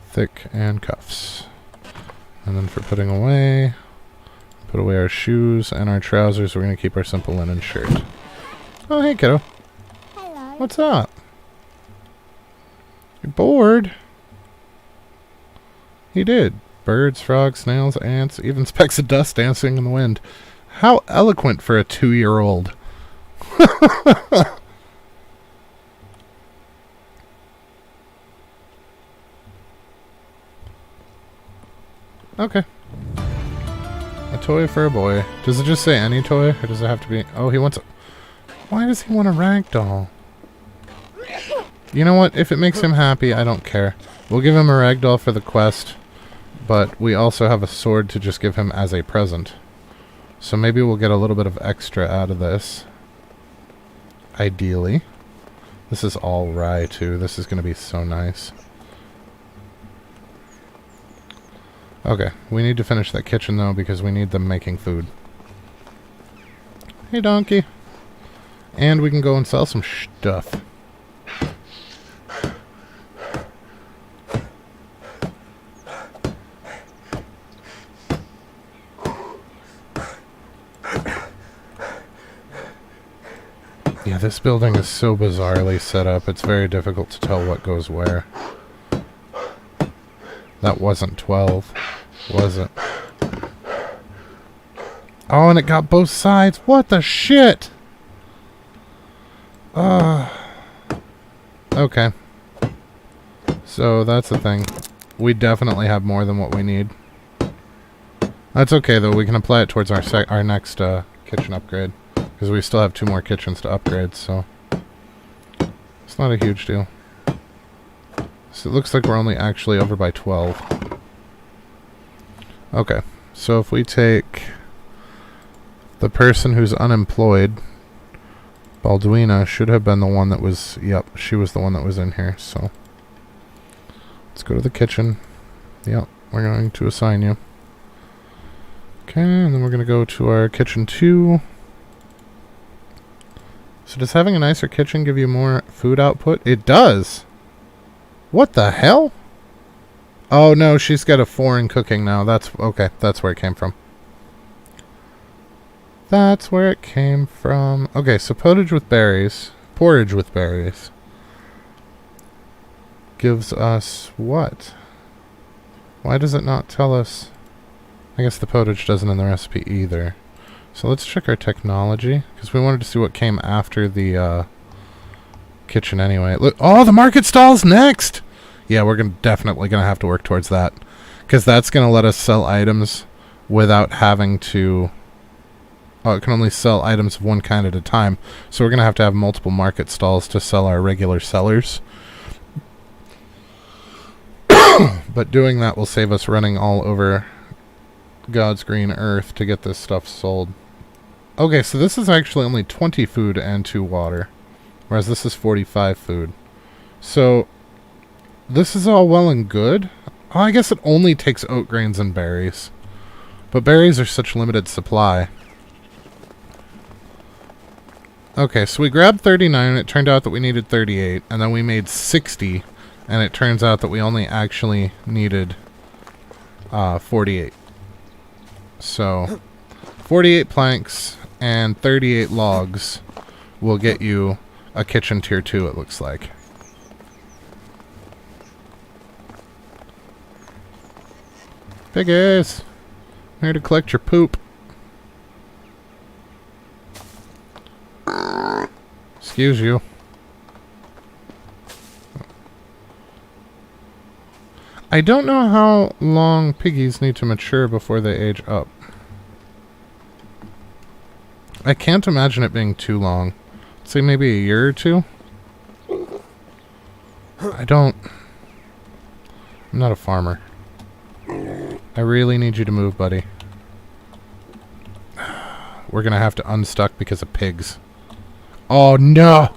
[SPEAKER 1] thick, and cuffs. And then for putting away, put away our shoes and our trousers. We're going to keep our simple linen shirt. Oh, hey, kiddo.
[SPEAKER 3] Hello.
[SPEAKER 1] What's up? You're bored? He did. Birds, frogs, snails, ants, even specks of dust dancing in the wind. How eloquent for a 2-year-old. Okay. A toy for a boy. Does it just say any toy? Or does it have to be... Oh, he wants a... Why does he want a rag doll? You know what? If it makes him happy, I don't care. We'll give him a rag doll for the quest. But we also have a sword to just give him as a present. So maybe we'll get a little bit of extra out of this. Ideally. This is all rye, too. This is going to be so nice. Okay, we need to finish that kitchen, though, because we need them making food. Hey, donkey. And we can go and sell some stuff. Yeah, this building is so bizarrely set up, it's very difficult to tell what goes where. That wasn't 12, was it? Oh, and it got both sides. What the shit? Okay. So, that's the thing. We definitely have more than what we need. That's okay, though. We can apply it towards our next kitchen upgrade. Because we still have 2 more kitchens to upgrade, so... It's not a huge deal. So it looks like we're only actually over by 12. Okay, so if we take the person who's unemployed, Balduina should have been the one that was... Yep, she was the one that was in here, so... Let's go to the kitchen. Yep, we're going to assign you. Okay, and then we're going to go to our kitchen 2. So does having a nicer kitchen give you more food output? It does! What the hell? Oh no, she's got a 4 in cooking now. That's okay, that's where it came from. That's where it came from. Okay, so porridge with berries gives us what? Why does it not tell us? I guess the porridge doesn't in the recipe either. So let's check our technology, because we wanted to see what came after the kitchen anyway. Look, oh, the market stall's next! Yeah, we're definitely going to have to work towards that, because that's going to let us sell items without having to... Oh, it can only sell items of one kind at a time, so we're going to have multiple market stalls to sell our regular sellers. But doing that will save us running all over God's green earth to get this stuff sold. Okay, so this is actually only 20 food and 2 water, whereas this is 45 food. So this is all well and good. Oh, I guess it only takes oat grains and berries, but berries are such limited supply. Okay, so we grabbed 39 and it turned out that we needed 38, and then we made 60 and it turns out that we only actually needed 48. So 48 planks and 38 logs will get you a kitchen tier 2, it looks like. Piggies! I'm here to collect your poop. Excuse you. I don't know how long piggies need to mature before they age up. I can't imagine it being too long. Say maybe a year or 2? I'm not a farmer. I really need you to move, buddy. We're gonna have to unstuck because of pigs. Oh no!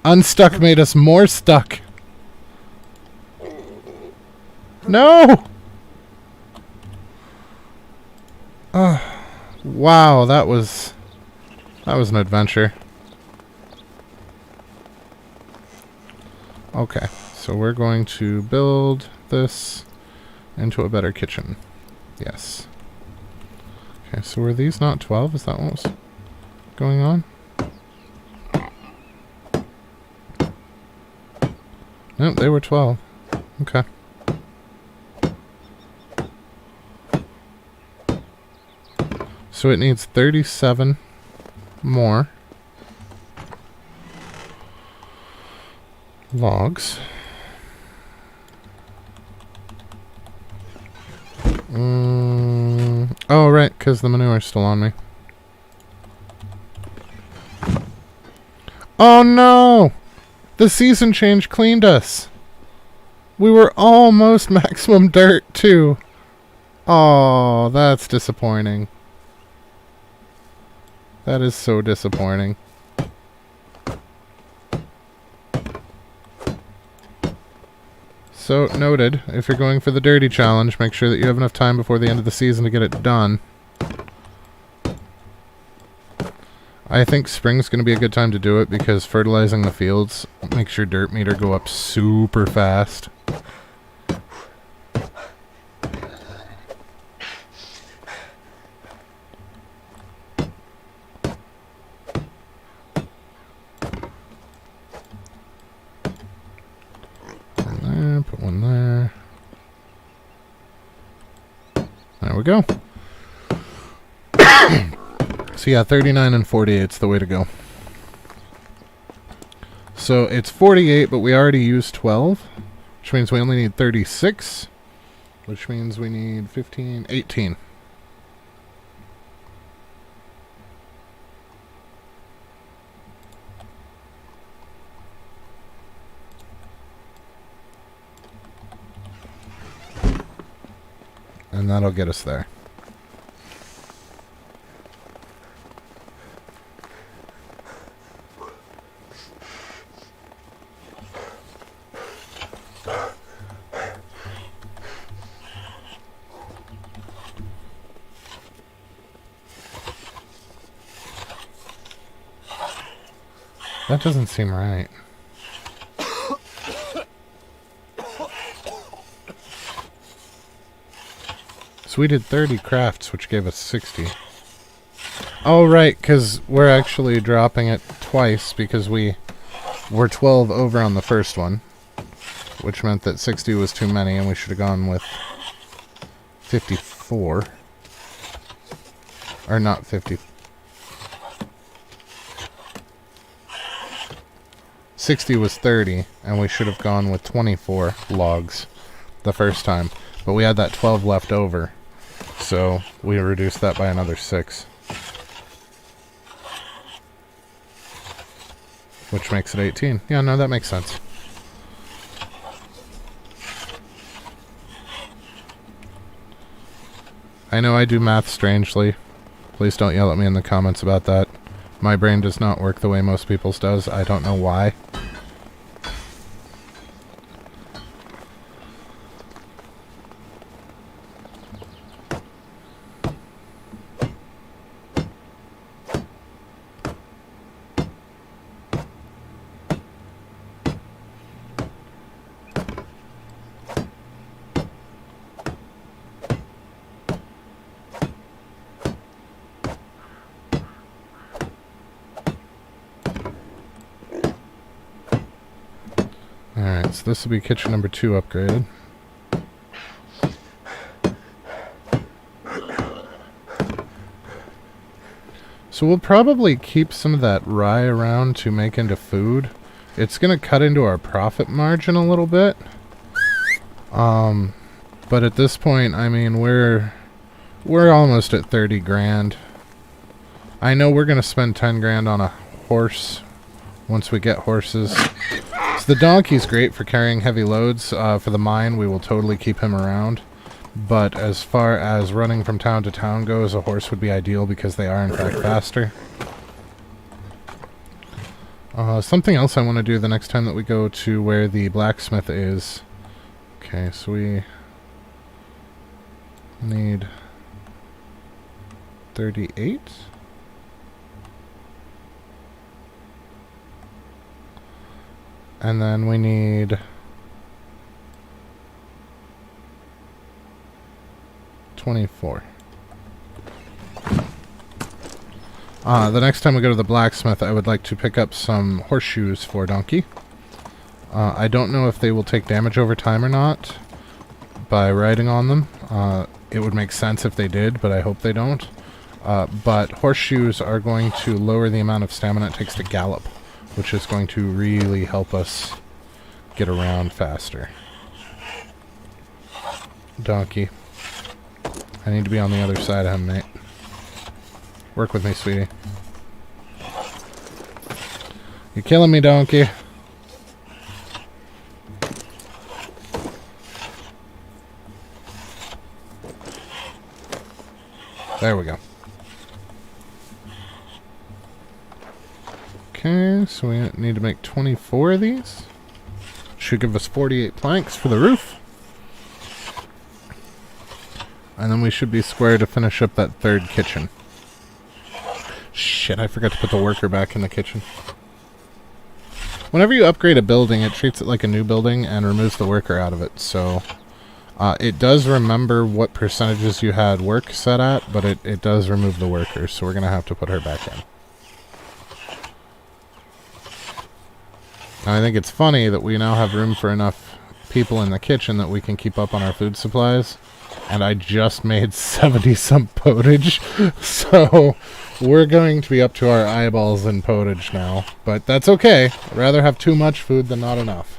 [SPEAKER 1] Unstuck made us more stuck! No! Wow, that was an adventure. Okay, so we're going to build this into a better kitchen. Yes. Okay, so were these not 12? Is that what was going on? Nope, they were 12. Okay. So it needs 37 more logs. Oh, right, because the manure's still on me. Oh, no! The season change cleaned us. We were almost maximum dirt, too. Oh, that's disappointing. That is so disappointing. So, noted, if you're going for the dirty challenge, make sure that you have enough time before the end of the season to get it done. I think spring's going to be a good time to do it because fertilizing the fields makes your dirt meter go up super fast. Put one there. There we go. So yeah, 39 and 48 is the way to go. So it's 48, but we already used 12, which means we only need 36, which means we need 15, 18. And that'll get us there. That doesn't seem right. So we did 30 crafts, which gave us 60. Oh, right, because we're actually dropping it twice because we were 12 over on the first one, which meant that 60 was too many and we should have gone with 54. Or not 50. 60 was 30, and we should have gone with 24 logs the first time. But we had that 12 left over, so we reduced that by another 6. Which makes it 18. Yeah, no, that makes sense. I know I do math strangely. Please don't yell at me in the comments about that. My brain does not work the way most people's does. I don't know why. Alright, so this will be kitchen number 2 upgraded. So we'll probably keep some of that rye around to make into food. It's going to cut into our profit margin a little bit. But at this point, I mean, we're almost at 30 grand. I know we're going to spend 10 grand on a horse once we get horses. So the donkey's great for carrying heavy loads. For the mine, we will totally keep him around. But as far as running from town to town goes, a horse would be ideal because they are in fact faster. Something else I want to do the next time that we go to where the blacksmith is. Okay, so we need 38. And then we need 24. The next time we go to the blacksmith, I would like to pick up some horseshoes for Donkey. I don't know if they will take damage over time or not by riding on them. It would make sense if they did, but I hope they don't. But horseshoes are going to lower the amount of stamina it takes to gallop, which is going to really help us get around faster. Donkey. I need to be on the other side of him, mate. Work with me, sweetie. You're killing me, Donkey. There we go. Okay, so we need to make 24 of these. Should give us 48 planks for the roof. And then we should be square to finish up that third kitchen. Shit, I forgot to put the worker back in the kitchen. Whenever you upgrade a building, it treats it like a new building and removes the worker out of it. So it does remember what percentages you had work set at, but it does remove the worker. So we're going to have to put her back in. Now, I think it's funny that we now have room for enough people in the kitchen that we can keep up on our food supplies. And I just made 70-some potage, so we're going to be up to our eyeballs in potage now. But that's okay. I'd rather have too much food than not enough.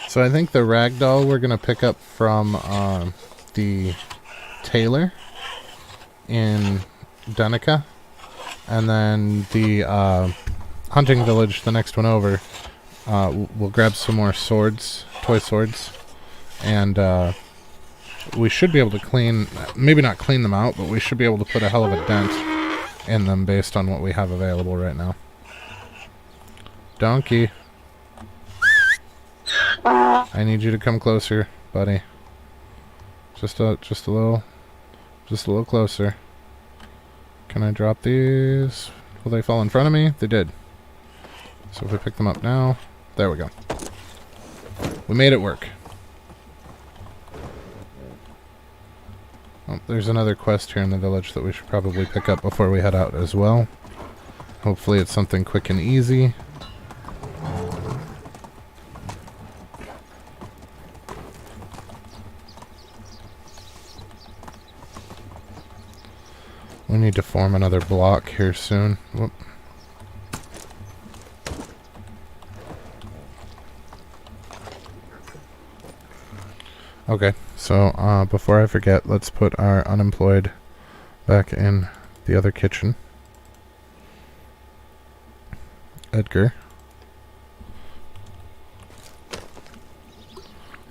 [SPEAKER 1] So I think the ragdoll we're going to pick up from the tailor in Danica. And then the hunting village, the next one over, we'll grab some more swords, toy swords, and we should be able to clean, maybe not clean them out, but we should be able to put a hell of a dent in them based on what we have available right now. Donkey. I need you to come closer, buddy. Just a little closer. Can I drop these? Will they fall in front of me? They did. So if we pick them up now, there we go. We made it work. there's another quest here in the village that we should probably pick up before we head out as well. Hopefully it's something quick and easy. We need to form another block here soon. Whoop. Okay, so before I forget, let's put our unemployed back in the other kitchen. Edgar.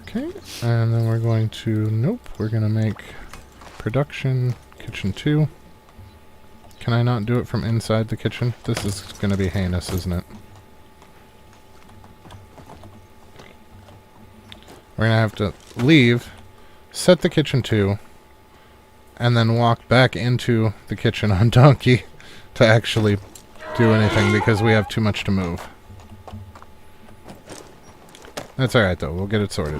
[SPEAKER 1] Okay, and then we're going to, nope, we're going to make production kitchen 2. Can I not do it from inside the kitchen? This is going to be heinous, isn't it? We're going to have to leave, set the kitchen 2, and then walk back into the kitchen on donkey to actually do anything because we have too much to move. That's alright though, we'll get it sorted.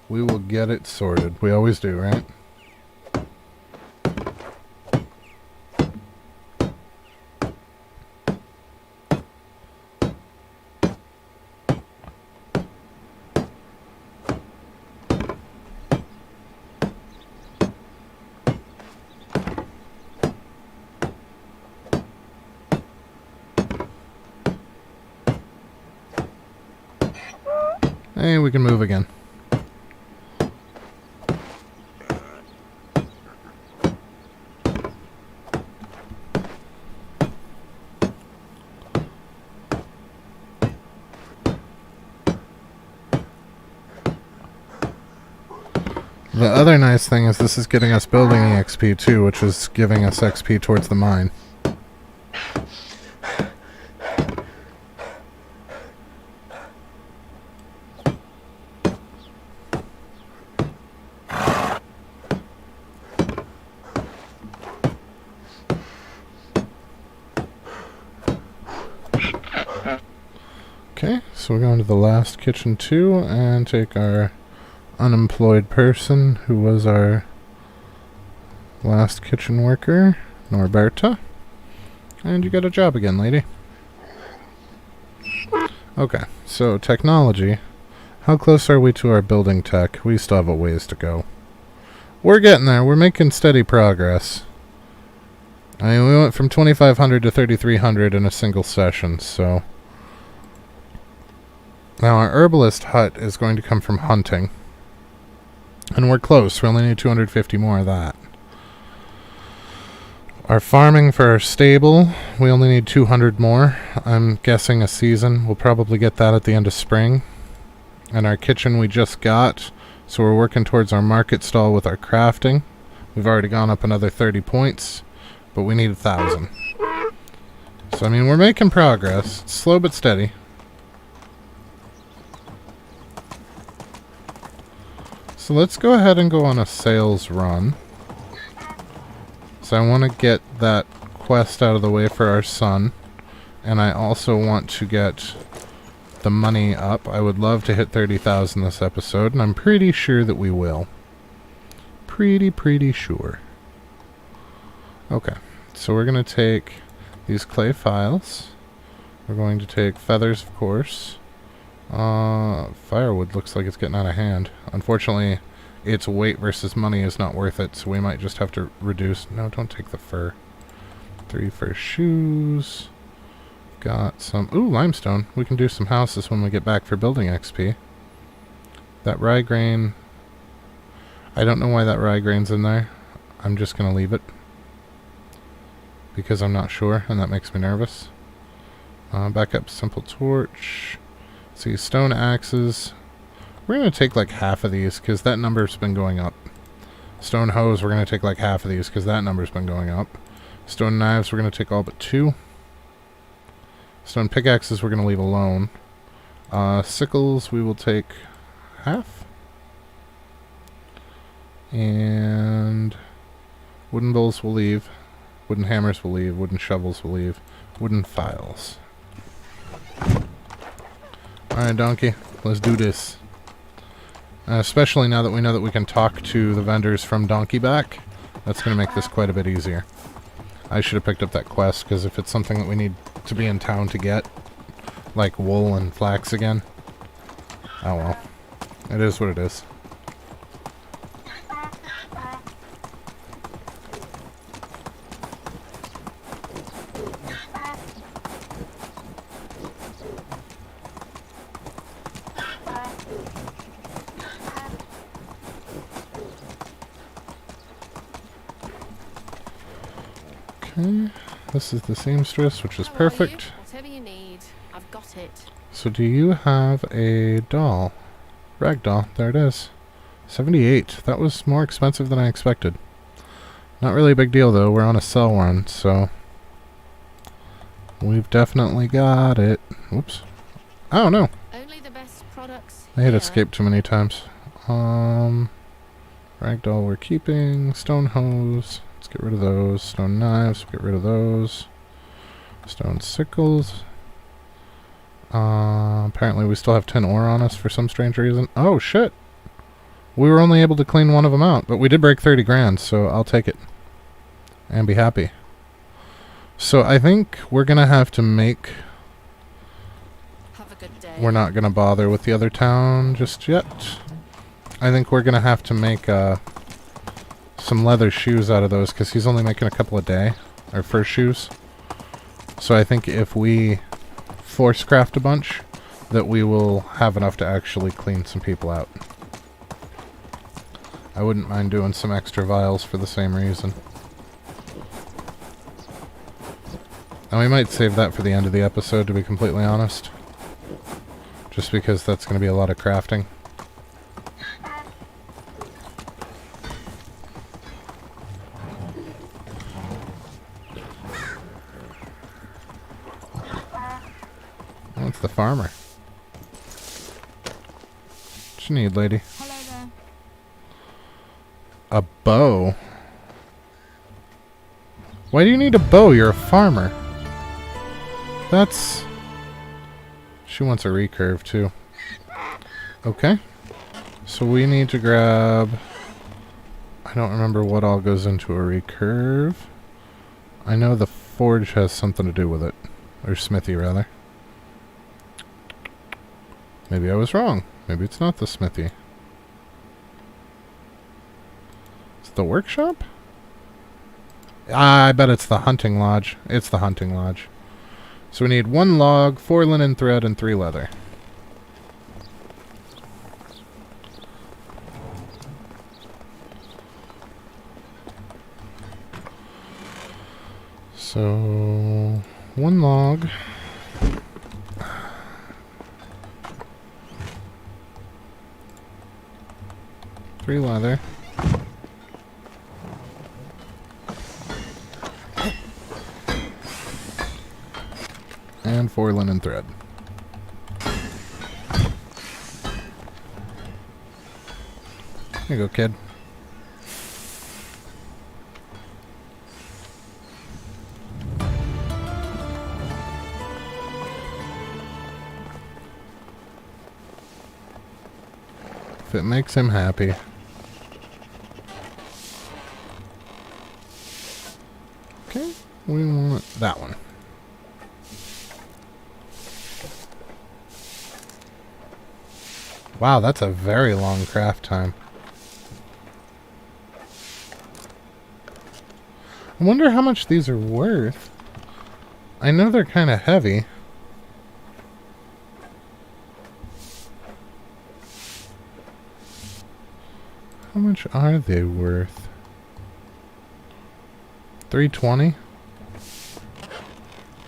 [SPEAKER 1] We will get it sorted. We always do, right? Hey, we can move again. The other nice thing is this is getting us building EXP too, which is giving us XP towards the mine. Okay, so we're going to the last kitchen too and take our unemployed person who was our last kitchen worker, Norberta. And you got a job again, lady. Okay, so technology. How close are we to our building tech? We still have a ways to go. We're getting there. We're making steady progress. I mean, we went from 2,500 to 3,300 in a single session, so... Now, our herbalist hut is going to come from hunting. And we're close. We only need 250 more of that. Our farming for our stable, we only need 200 more. I'm guessing a season. We'll probably get that at the end of spring. And our kitchen we just got. So we're working towards our market stall with our crafting. We've already gone up another 30 points. But we need 1,000. So, I mean, we're making progress. It's slow but steady. So let's go ahead and go on a sales run. So I want to get that quest out of the way for our son. And I also want to get the money up. I would love to hit 30,000 this episode, and I'm pretty sure that we will. Pretty sure. Okay, so we're going to take these clay files. We're going to take feathers, of course. Firewood looks like it's getting out of hand. Unfortunately, its weight versus money is not worth it, so we might just have to reduce... No, don't take the fur. 3 fur shoes. Got some... Ooh, limestone. We can do some houses when we get back for building XP. That rye grain... I don't know why that rye grain's in there. I'm just going to leave it. Because I'm not sure, and that makes me nervous. Back up simple torch... See, stone axes. We're going to take like half of these because that number's been going up. Stone hoes, we're going to take like half of these because that number's been going up. Stone knives, we're going to take all but 2. Stone pickaxes, we're going to leave alone. Sickles, we will take half. And wooden bowls we'll leave. Wooden hammers we'll leave. Wooden shovels we'll leave. Wooden files. Alright, donkey. Let's do this. Especially now that we know that we can talk to the vendors from Donkey Back. That's going to make this quite a bit easier. I should have picked up that quest, because if it's something that we need to be in town to get, like wool and flax again, oh well. It is what it is. Okay, this is the seamstress, which is
[SPEAKER 2] How are
[SPEAKER 1] perfect.
[SPEAKER 2] you? Whatever you need, I've got it.
[SPEAKER 1] So do you have a doll? Ragdoll, there it is. 78. That was more expensive than I expected. Not really a big deal though, we're on a sell run, so we've definitely got it. Whoops. Oh no,
[SPEAKER 2] Only the best products.
[SPEAKER 1] I hit
[SPEAKER 2] here.
[SPEAKER 1] escape too many times. Ragdoll we're keeping. Stone hose, let's get rid of those. Stone knives, get rid of those. Stone sickles. Apparently we still have 10 ore on us for some strange reason. Oh shit! We were only able to clean one of them out, but we did break 30 grand, so I'll take it. And be happy. So I think we're gonna have to make...
[SPEAKER 2] Have a good day.
[SPEAKER 1] We're not gonna bother with the other town just yet. I think we're gonna have to make some leather shoes out of those, because he's only making a couple a day. Our first shoes. So I think if we force craft a bunch, that we will have enough to actually clean some people out. I wouldn't mind doing some extra vials for the same reason. And we might save that for the end of the episode, to be completely honest. Just because that's going to be a lot of crafting. That's the farmer. What you need, lady?
[SPEAKER 3] Hello there.
[SPEAKER 1] A bow? Why do you need a bow? You're a farmer. That's... She wants a recurve, too. Okay. So we need to grab... I don't remember what all goes into a recurve. I know the forge has something to do with it. Or smithy, rather. Maybe I was wrong. Maybe it's not the smithy. It's the workshop? I bet it's the hunting lodge. It's the hunting lodge. So we need 1 log, 4 linen thread, and 3 leather. So 1 log. 3 leather. And 4 linen thread. Here you go, kid. If it makes him happy. Okay, we want that one. Wow, that's a very long craft time. I wonder how much these are worth. I know they're kind of heavy. How much are they worth? 320?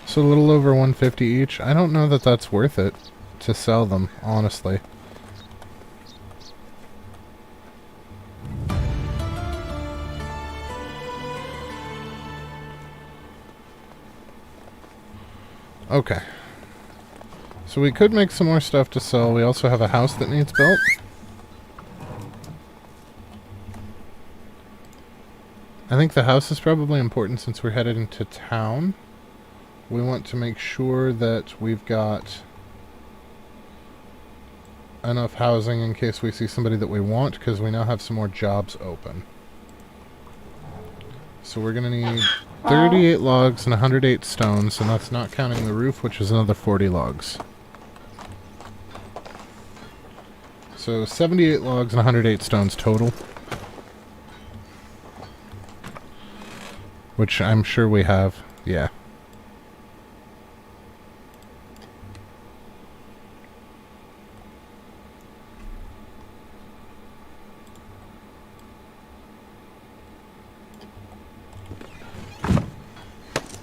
[SPEAKER 1] So a little over 150 each. I don't know that that's worth it to sell them, honestly. Okay. So we could make some more stuff to sell. We also have a house that needs built. I think the house is probably important since we're headed into town. We want to make sure that we've got enough housing in case we see somebody that we want, because we now have some more jobs open. So we're going to need 38 logs and 108 stones, and that's not counting the roof, which is another 40 logs. So 78 logs and 108 stones total. Which I'm sure we have. Yeah.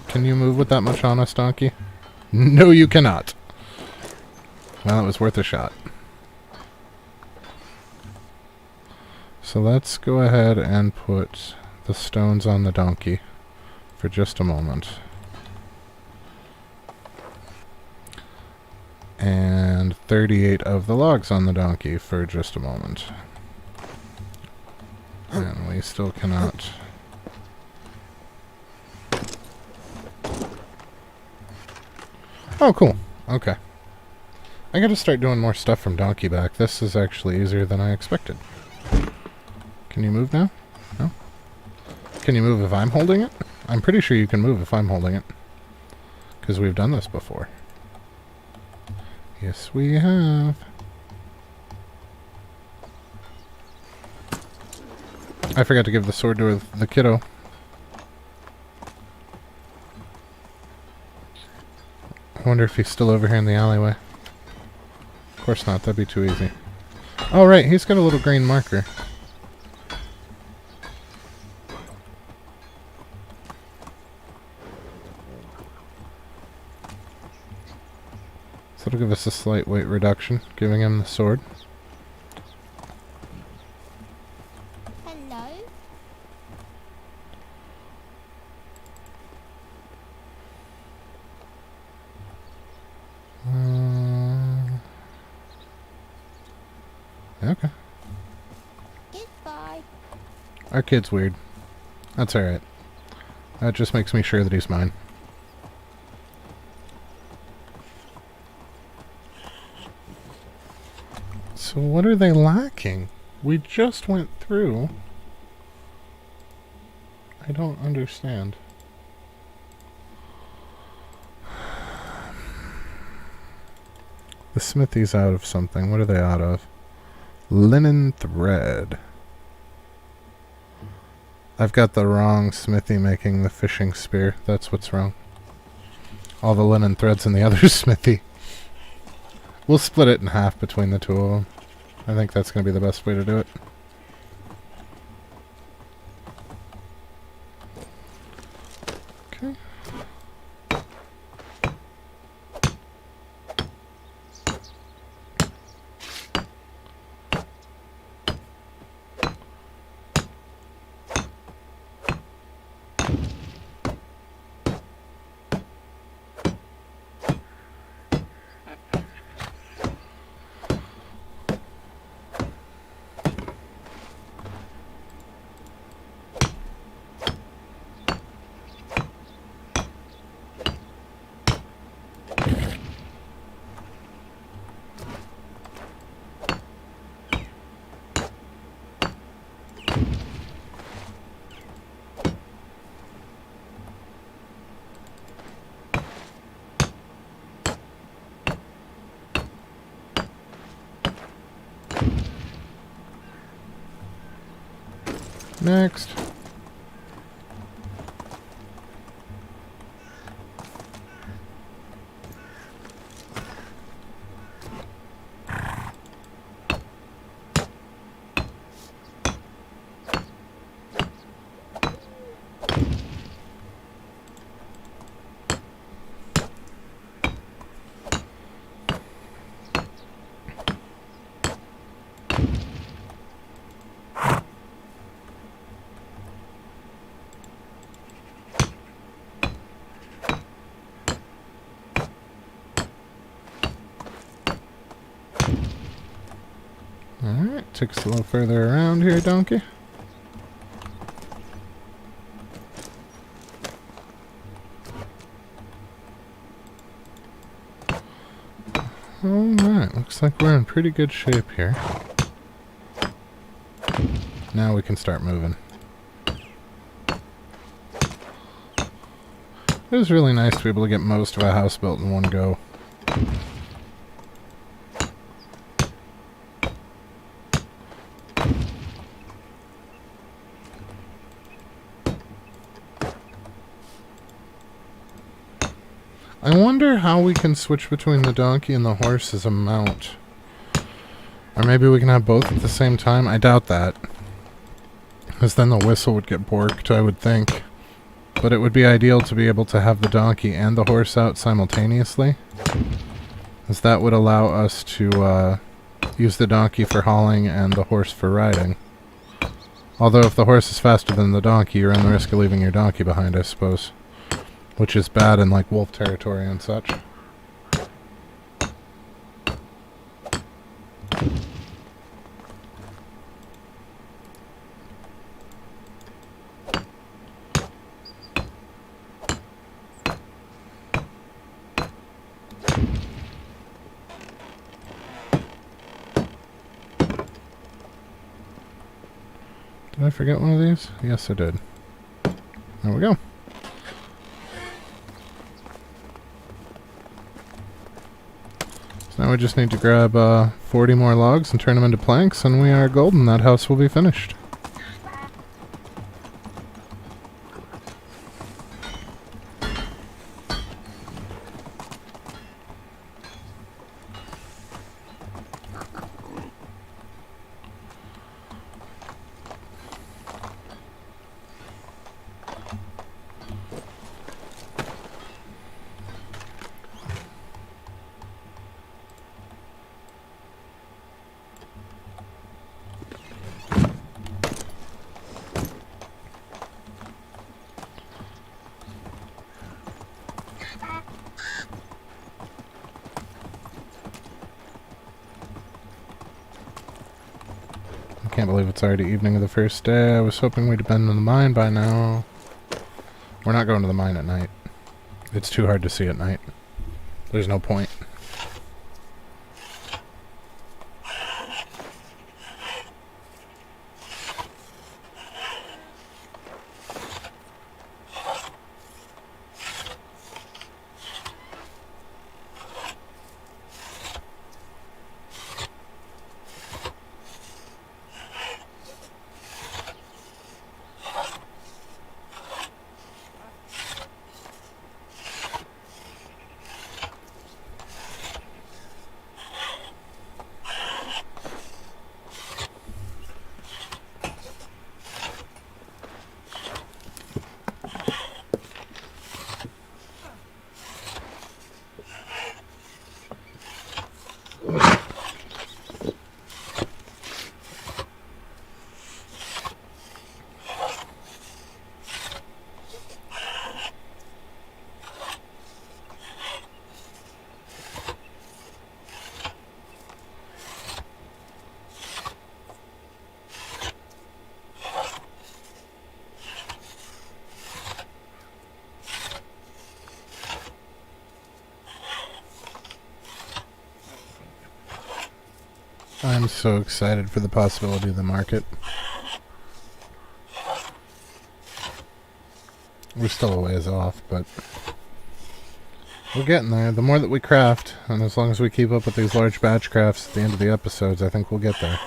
[SPEAKER 1] Can you move with that much on us, donkey? No, you cannot. Well, it was worth a shot. So let's go ahead and put the stones on the donkey for just a moment. And 38 of the logs on the donkey for just a moment. And we still cannot... Oh, cool. Okay. I gotta start doing more stuff from donkey back. This is actually easier than I expected. Can you move now? No? Can you move if I'm holding it? I'm pretty sure you can move if I'm holding it. Because we've done this before. Yes, we have. I forgot to give the sword to the kiddo. I wonder if he's still over here in the alleyway. Of course not, that'd be too easy. Oh right, he's got a little green marker. So it'll give us a slight weight reduction, giving him the sword.
[SPEAKER 3] Hello?
[SPEAKER 1] Okay.
[SPEAKER 3] Goodbye.
[SPEAKER 1] Our kid's weird. That's alright. That just makes me sure that he's mine. So what are they lacking? We just went through. I don't understand. The smithy's out of something. What are they out of? Linen thread. I've got the wrong smithy making the fishing spear. That's what's wrong. All the linen thread's in the other smithy. We'll split it in half between the two of them. I think that's going to be the best way to do it. Okay. Next. Alright, take us a little further around here, donkey. Alright, looks like we're in pretty good shape here. Now we can start moving. It was really nice to be able to get most of a house built in one go. I wonder how we can switch between the donkey and the horse as a mount. Or maybe we can have both at the same time? I doubt that. Because then the whistle would get borked, I would think. But it would be ideal to be able to have the donkey and the horse out simultaneously. As that would allow us to use the donkey for hauling and the horse for riding. Although if the horse is faster than the donkey, you run the risk of leaving your donkey behind, I suppose. Which is bad in, like, wolf territory and such. Did I forget one of these? Yes, I did. There we go. Now we just need to grab 40 more logs and turn them into planks, and we are golden. That house will be finished. Can't believe it's already evening of the first day. I was hoping we'd have been in the mine by now. We're not going to the mine at night. It's too hard to see at night. There's no point. I'm so excited for the possibility of the market. We're still a ways off, but we're getting there. The more that we craft, and as long as we keep up with these large batch crafts at the end of the episodes, I think we'll get there.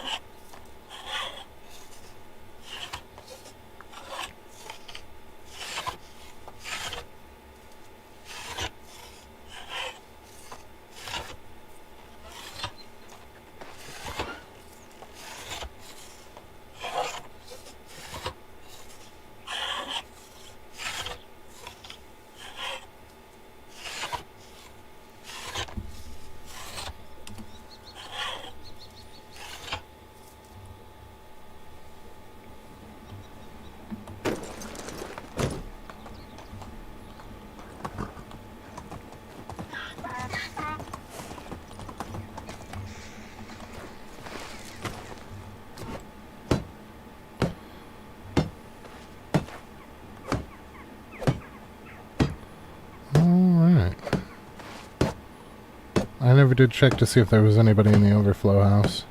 [SPEAKER 1] I never did check to see if there was anybody in the overflow house.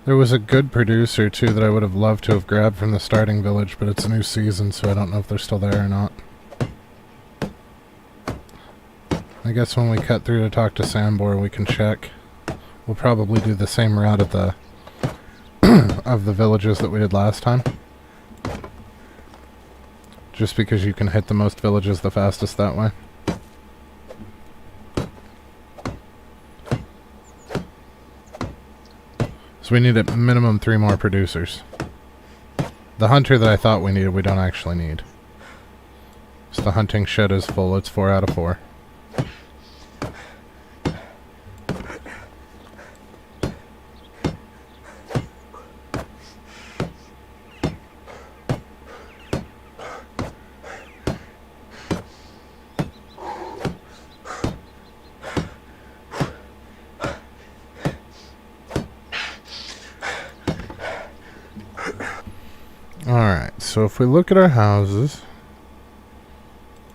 [SPEAKER 1] There was a good producer, too, that I would have loved to have grabbed from the starting village, but it's a new season, so I don't know if they're still there or not. I guess when we cut through to talk to Sambor, we can check. We'll probably do the same route of the of the villages that we did last time. Just because you can hit the most villages the fastest that way. So we need at minimum 3 more producers. The hunter that I thought we needed, we don't actually need. So the hunting shed is full. It's 4 out of 4. Alright, so if we look at our houses,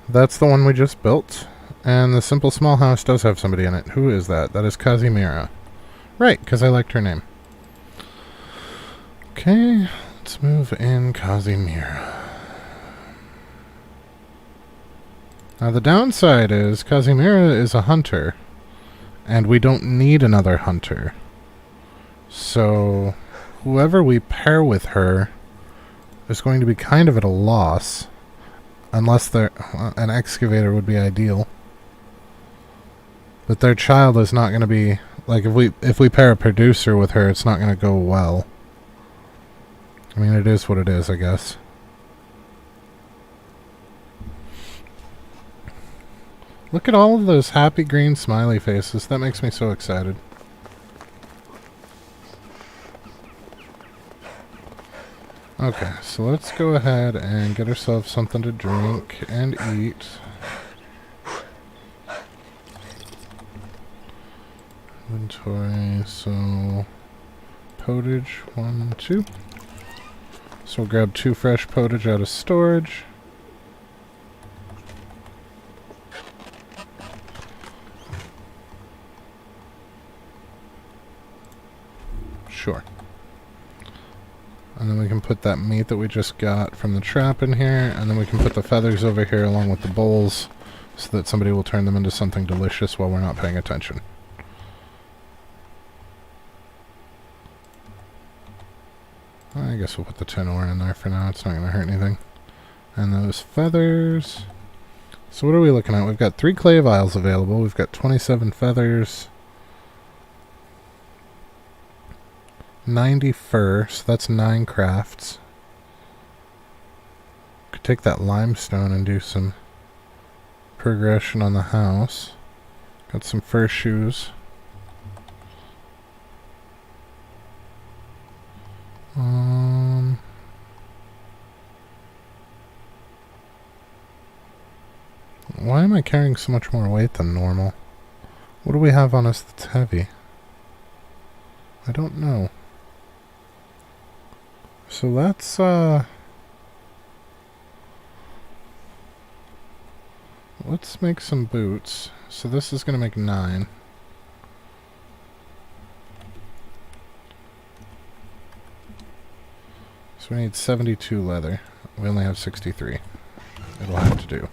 [SPEAKER 1] that's the one we just built, and the simple small house does have somebody in it. Who is that? That is Kazimira. Right, because I liked her name. Okay, let's move in Kazimira. Now the downside is Kazimira is a hunter, and we don't need another hunter. So whoever we pair with her is going to be kind of at a loss, unless they're an excavator would be ideal. But their child is not going to be like if we pair a producer with her, it's not going to go well. I mean, it is what it is, I guess. Look at all of those happy green smiley faces. That makes me so excited. Okay, so let's go ahead and get ourselves something to drink and eat. Inventory, so potage, 1, 2. So we'll grab 2 fresh potage out of storage. Sure. And then we can put that meat that we just got from the trap in here, and then we can put the feathers over here along with the bowls so that somebody will turn them into something delicious while we're not paying attention. I guess we'll put the tin ore in there for now. It's not going to hurt anything. And those feathers. So what are we looking at? We've got 3 clay vials available. We've got 27 feathers. 90 fur, so that's 9 crafts. Could take that limestone and do some progression on the house. Got some fur shoes. Why am I carrying so much more weight than normal? What do we have on us that's heavy? I don't know. So let's, let's make some boots. So this is going to make 9. So we need 72 leather. We only have 63. It'll have to do.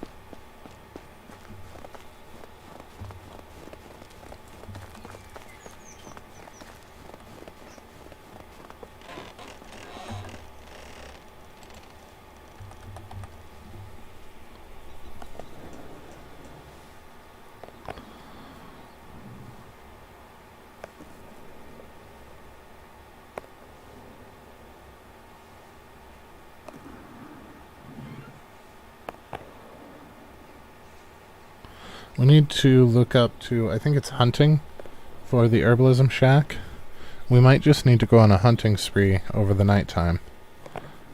[SPEAKER 1] We need to look up to, I think it's hunting for the herbalism shack. We might just need to go on a hunting spree over the nighttime.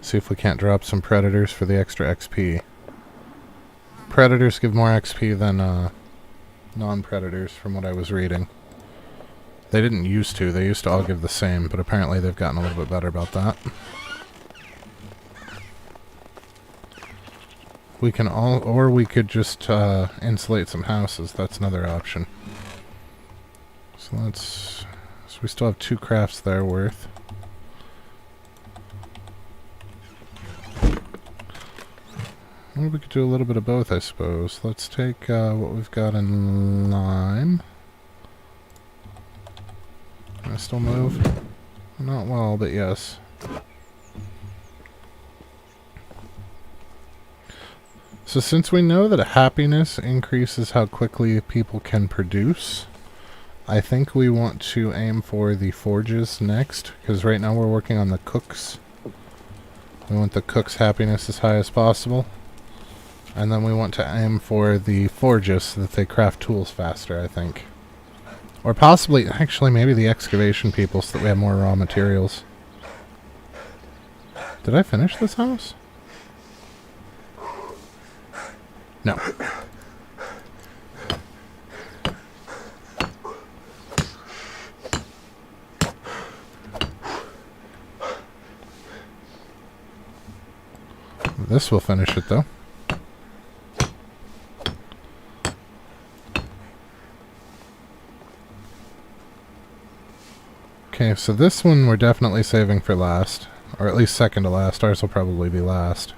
[SPEAKER 1] See if we can't drop some predators for the extra XP. Predators give more XP than non-predators from what I was reading. They didn't used to. They used to all give the same, but apparently they've gotten a little bit better about that. We can or we could just insulate some houses. That's another option. So we still have 2 crafts there worth. Well, we could do a little bit of both, I suppose. Let's take what we've got in lime. Can I still move? Not well, but yes. So since we know that happiness increases how quickly people can produce, I think we want to aim for the forges next, because right now we're working on the cooks. We want the cooks' happiness as high as possible. And then we want to aim for the forges so that they craft tools faster, I think. Or possibly, actually, maybe the excavation people so that we have more raw materials. Did I finish this house? No. This will finish it, though. Okay, so this one we're definitely saving for last. Or at least second to last. Ours will probably be last.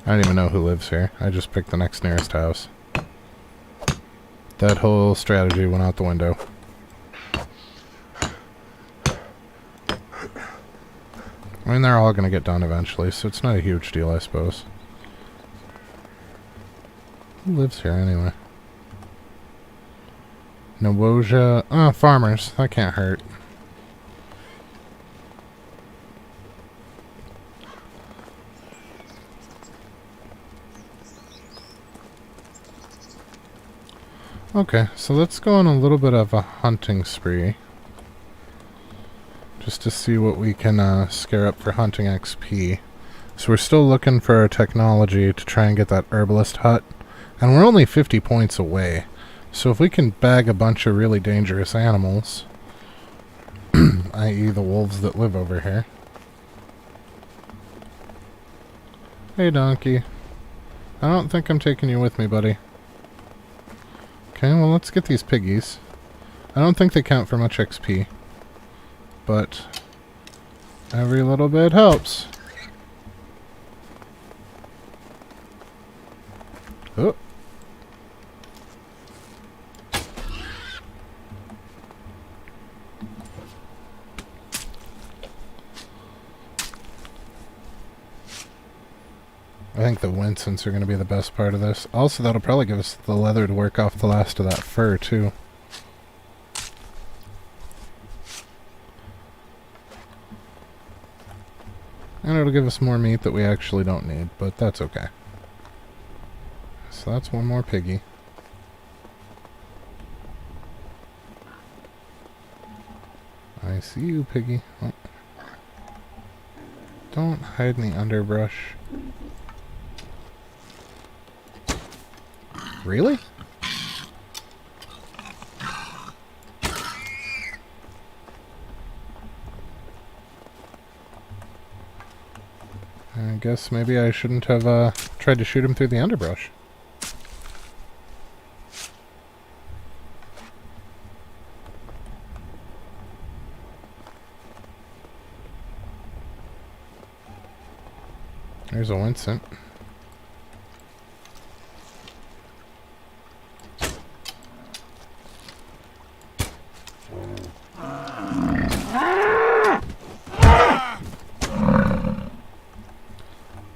[SPEAKER 1] I don't even know who lives here. I just picked the next nearest house. That whole strategy went out the window. I mean, they're all going to get done eventually, so it's not a huge deal, I suppose. Who lives here, anyway? Nowoja. Oh, farmers. That can't hurt. Okay, so let's go on a little bit of a hunting spree. Just to see what we can scare up for hunting XP. So we're still looking for our technology to try and get that herbalist hut. And we're only 50 points away. So if we can bag a bunch of really dangerous animals, i.e. the wolves that live over here. Hey, donkey. I don't think I'm taking you with me, buddy. Okay, well, let's get these piggies. I don't think they count for much XP. But every little bit helps. Oh. I think the Winsons are going to be the best part of this. Also, that'll probably give us the leather to work off the last of that fur, too. And it'll give us more meat that we actually don't need, but that's okay. So that's one more piggy. I see you, piggy. Oh. Don't hide in the underbrush. Really? I guess maybe I shouldn't have tried to shoot him through the underbrush. There's a Winston.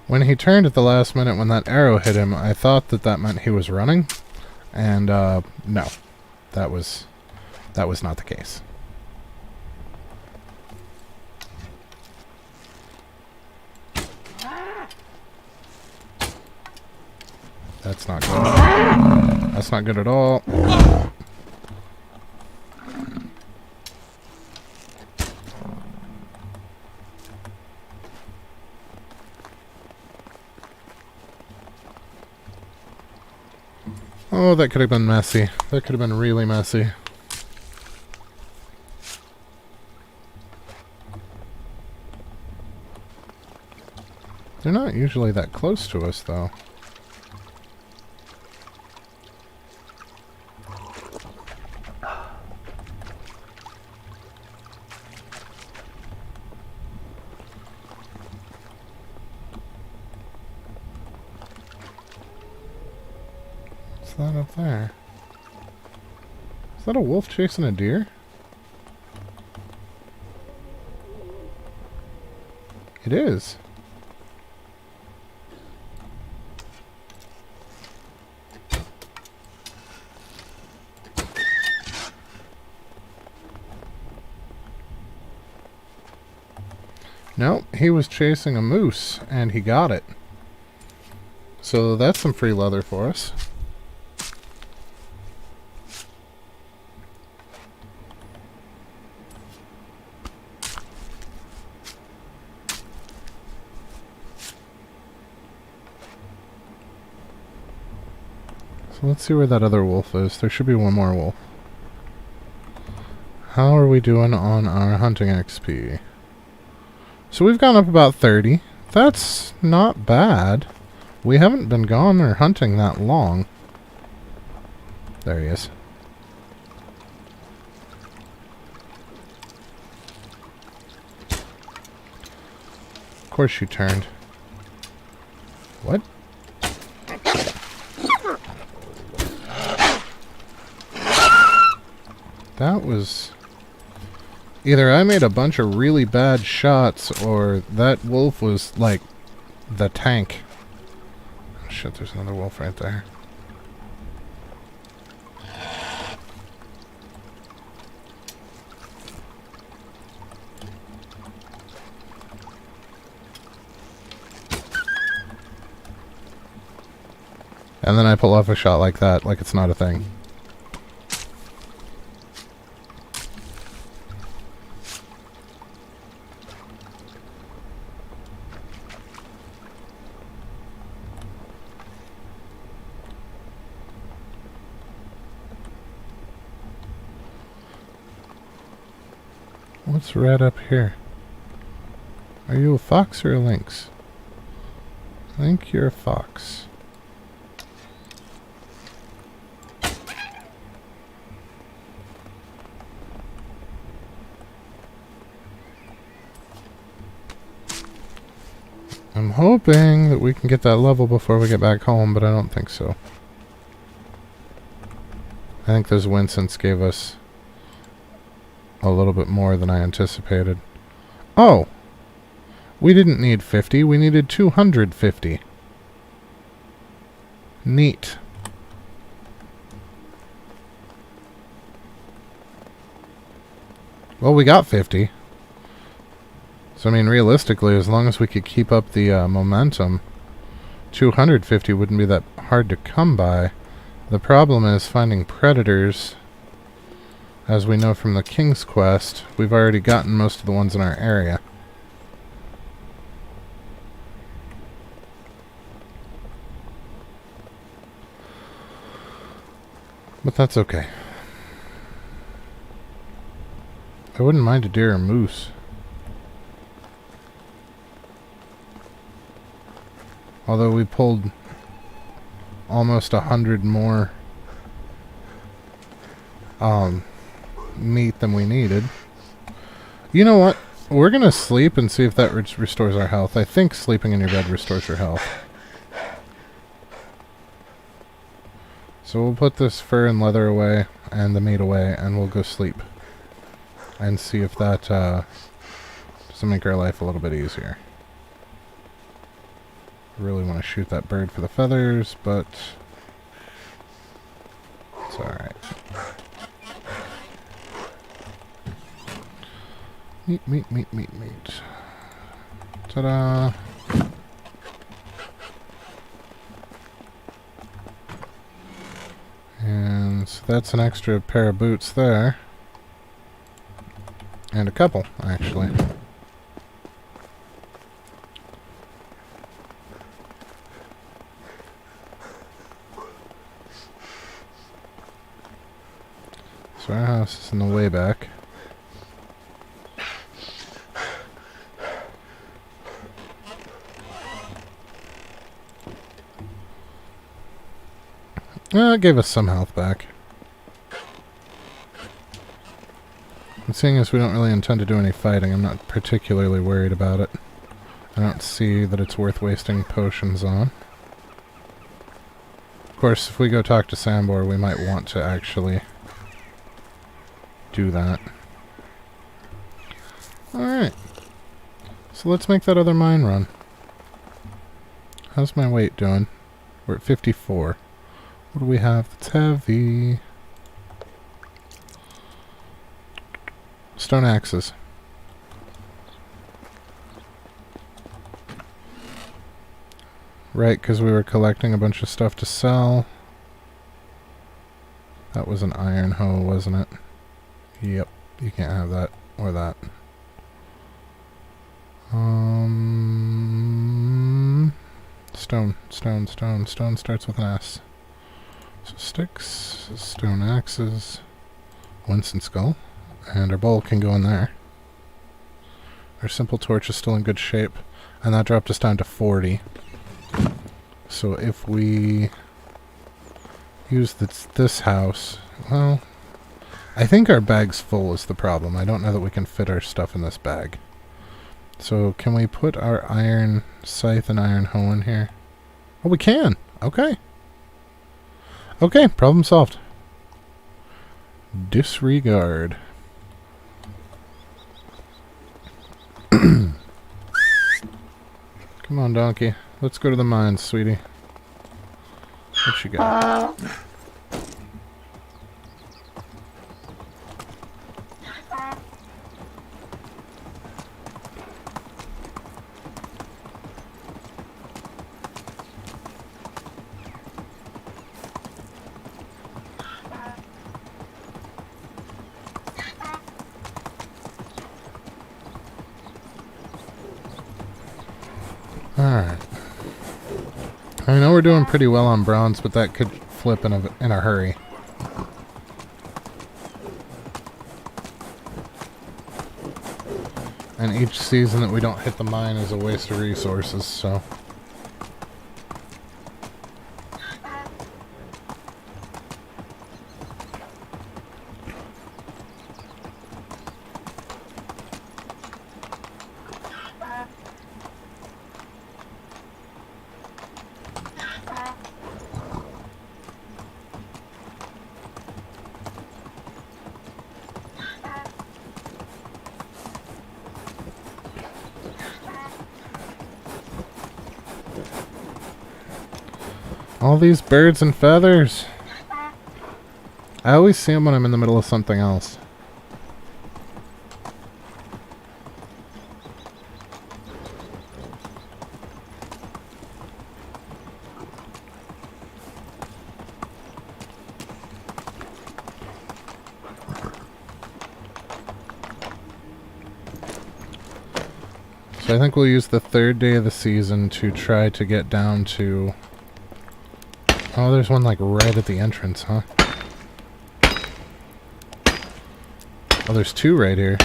[SPEAKER 1] When he turned at the last minute when that arrow hit him, I thought that that meant he was running. And, no. That was not the case. That's not good. That's not good at all. Oh, that could have been messy. That could have been really messy. They're not usually that close to us, though. What's that up there? Is that a wolf chasing a deer? It is. Nope, he was chasing a moose, and he got it. So that's some free leather for us. So let's see where that other wolf is. There should be one more wolf. How are we doing on our hunting XP? So we've gone up about 30. That's not bad. We haven't been gone or hunting that long. There he is. Of course she turned. What? That was... Either I made a bunch of really bad shots, or that wolf was, like, the tank. Oh, shit, there's another wolf right there. And then I pull off a shot like that, like it's not a thing. What's red up here? Are you a fox or a lynx? I think you're a fox. I'm hoping that we can get that level before we get back home, but I don't think so. I think those Winsons gave us a little bit more than I anticipated. Oh! We didn't need 50, we needed 250. Neat. Well, we got 50. So, I mean, realistically, as long as we could keep up the momentum, 250 wouldn't be that hard to come by. The problem is finding predators. As we know from the King's Quest, we've already gotten most of the ones in our area. But that's okay. I wouldn't mind a deer or moose. Although we pulled almost 100 more meat than we needed. You know what? We're gonna sleep and see if that restores our health. I think sleeping in your bed restores your health. So we'll put this fur and leather away and the meat away, and we'll go sleep and see if that doesn't make our life a little bit easier. Really want to shoot that bird for the feathers, but it's alright. Meat, meat, meat, meat, meat. Ta-da! And so that's an extra pair of boots there. And a couple, actually. So our house is in the way back. It gave us some health back. And seeing as we don't really intend to do any fighting, I'm not particularly worried about it. I don't see that it's worth wasting potions on. Of course, if we go talk to Sambor, we might want to actually do that. Alright. So let's make that other mine run. How's my weight doing? We're at 54. What do we have that's heavy? Stone axes. Right, because we were collecting a bunch of stuff to sell. That was an iron hoe, wasn't it? Yep, you can't have that or that. Stone, stone, stone. Stone starts with an S. So sticks, stone axes, Winston skull, and our bowl can go in there. Our simple torch is still in good shape, and that dropped us down to 40. So if we use this house, well, I think our bag's full is the problem. I don't know that we can fit our stuff in this bag. So can we put our iron scythe and iron hoe in here? Oh, we can! Okay. Okay, problem solved. Disregard. Come on, donkey. Let's go to the mines, sweetie. What you got? Alright. I know we're doing pretty well on bronze, but that could flip in a hurry. And each season that we don't hit the mine is a waste of resources, so... all these birds and feathers. I always see them when I'm in the middle of something else. So I think we'll use the third day of the season to try to get down to... Oh, there's one like right at the entrance, huh? Oh, there's two right here.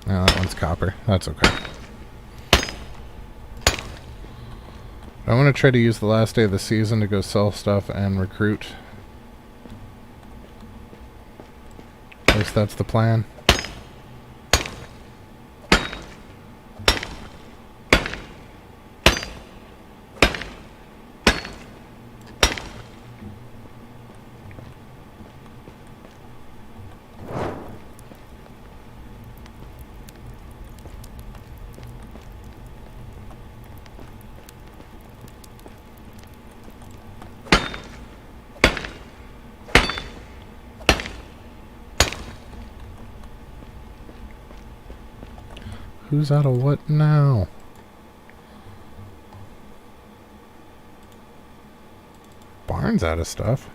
[SPEAKER 1] No, that one's copper. That's okay. I want to try to use the last day of the season to go sell stuff and recruit. At least that's the plan. Who's out of what now? Barn's out of stuff.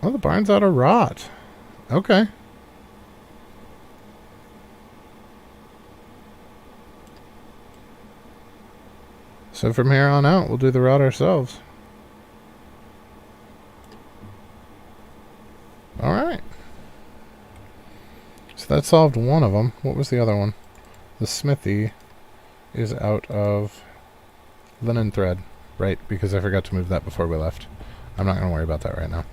[SPEAKER 1] Oh, the barn's out of rot. Okay. So from here on out, we'll do the rot ourselves. Alright. So that solved one of them. What was the other one? The smithy is out of linen thread. Right, because I forgot to move that before we left. I'm not going to worry about that right now.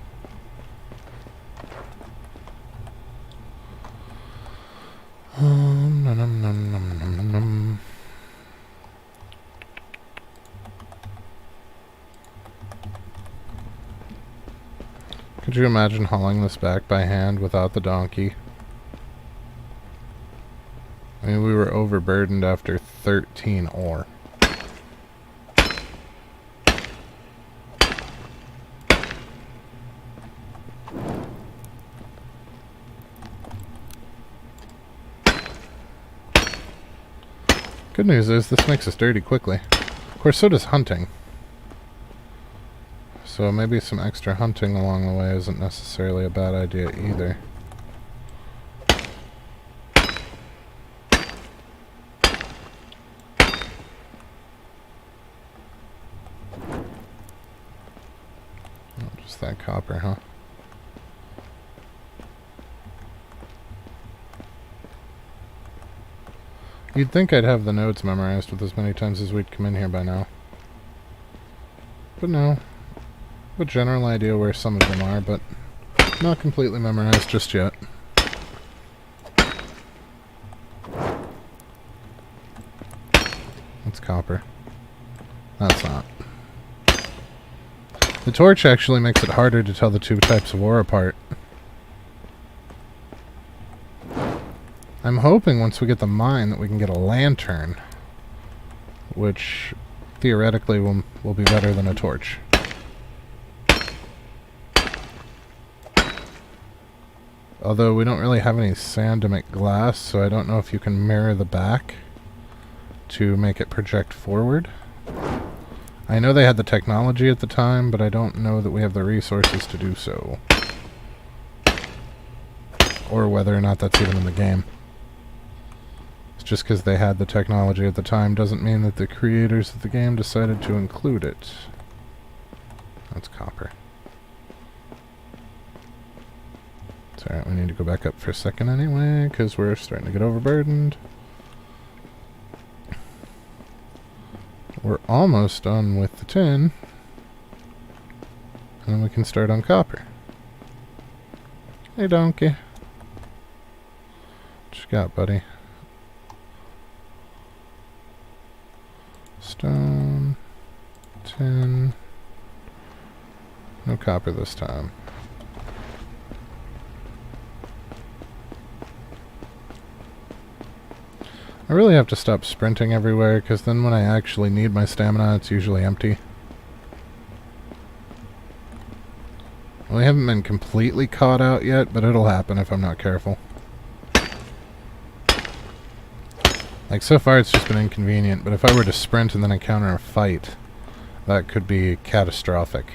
[SPEAKER 1] Nom, nom, nom, nom, nom, nom. Could you imagine hauling this back by hand without the donkey? I mean, we were overburdened after 13 ore. Good news is this makes us dirty quickly. Of course, so does hunting. So maybe some extra hunting along the way isn't necessarily a bad idea either. Oh, just that copper, huh? You'd think I'd have the notes memorized with as many times as we'd come in here by now. But no. A general idea where some of them are, but not completely memorized just yet. That's copper. That's not. The torch actually makes it harder to tell the two types of ore apart. I'm hoping once we get the mine that we can get a lantern, which theoretically will be better than a torch. Although we don't really have any sand to make glass, so I don't know if you can mirror the back to make it project forward. I know they had the technology at the time, but I don't know that we have the resources to do so. Or whether or not that's even in the game. It's just because they had the technology at the time doesn't mean that the creators of the game decided to include it. That's copper. It's alright, we need to go back up for a second anyway, because we're starting to get overburdened. We're almost done with the tin. And then we can start on copper. Hey, donkey. What you got, buddy? Stone. Tin. No copper this time. I really have to stop sprinting everywhere, because then when I actually need my stamina, it's usually empty. Well, I haven't been completely caught out yet, but it'll happen if I'm not careful. Like, so far it's just been inconvenient, but if I were to sprint and then encounter a fight, that could be catastrophic.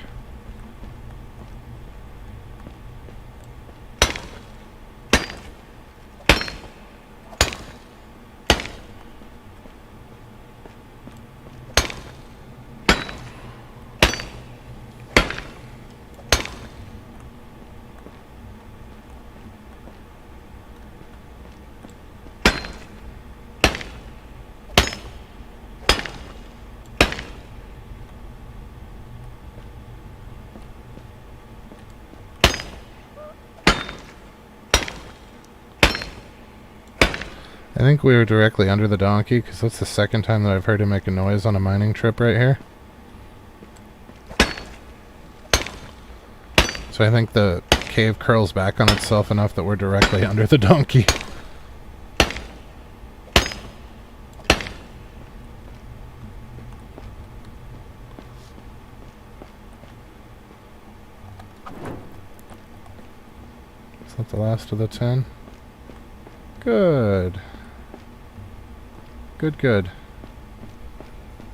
[SPEAKER 1] I think we were directly under the donkey, because that's the second time that I've heard him make a noise on a mining trip right here. So I think the cave curls back on itself enough that we're directly under the donkey. Is that the last of the 10? Good. Good, good.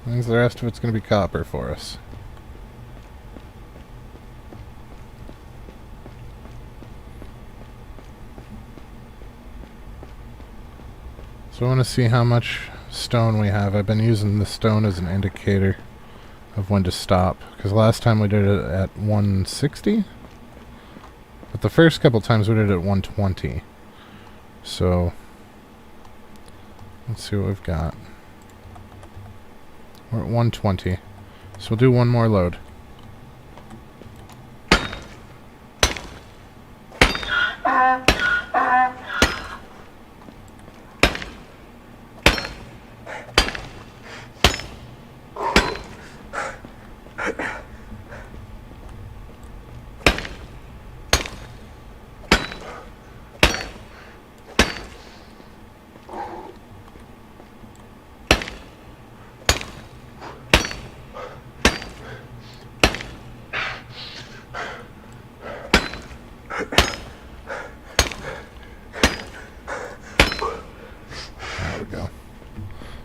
[SPEAKER 1] Means the rest of it's going to be copper for us. So I want to see how much stone we have. I've been using the stone as an indicator of when to stop. Because last time we did it at 160. But the first couple times we did it at 120. So let's see what we've got. We're at 120. So we'll do one more load.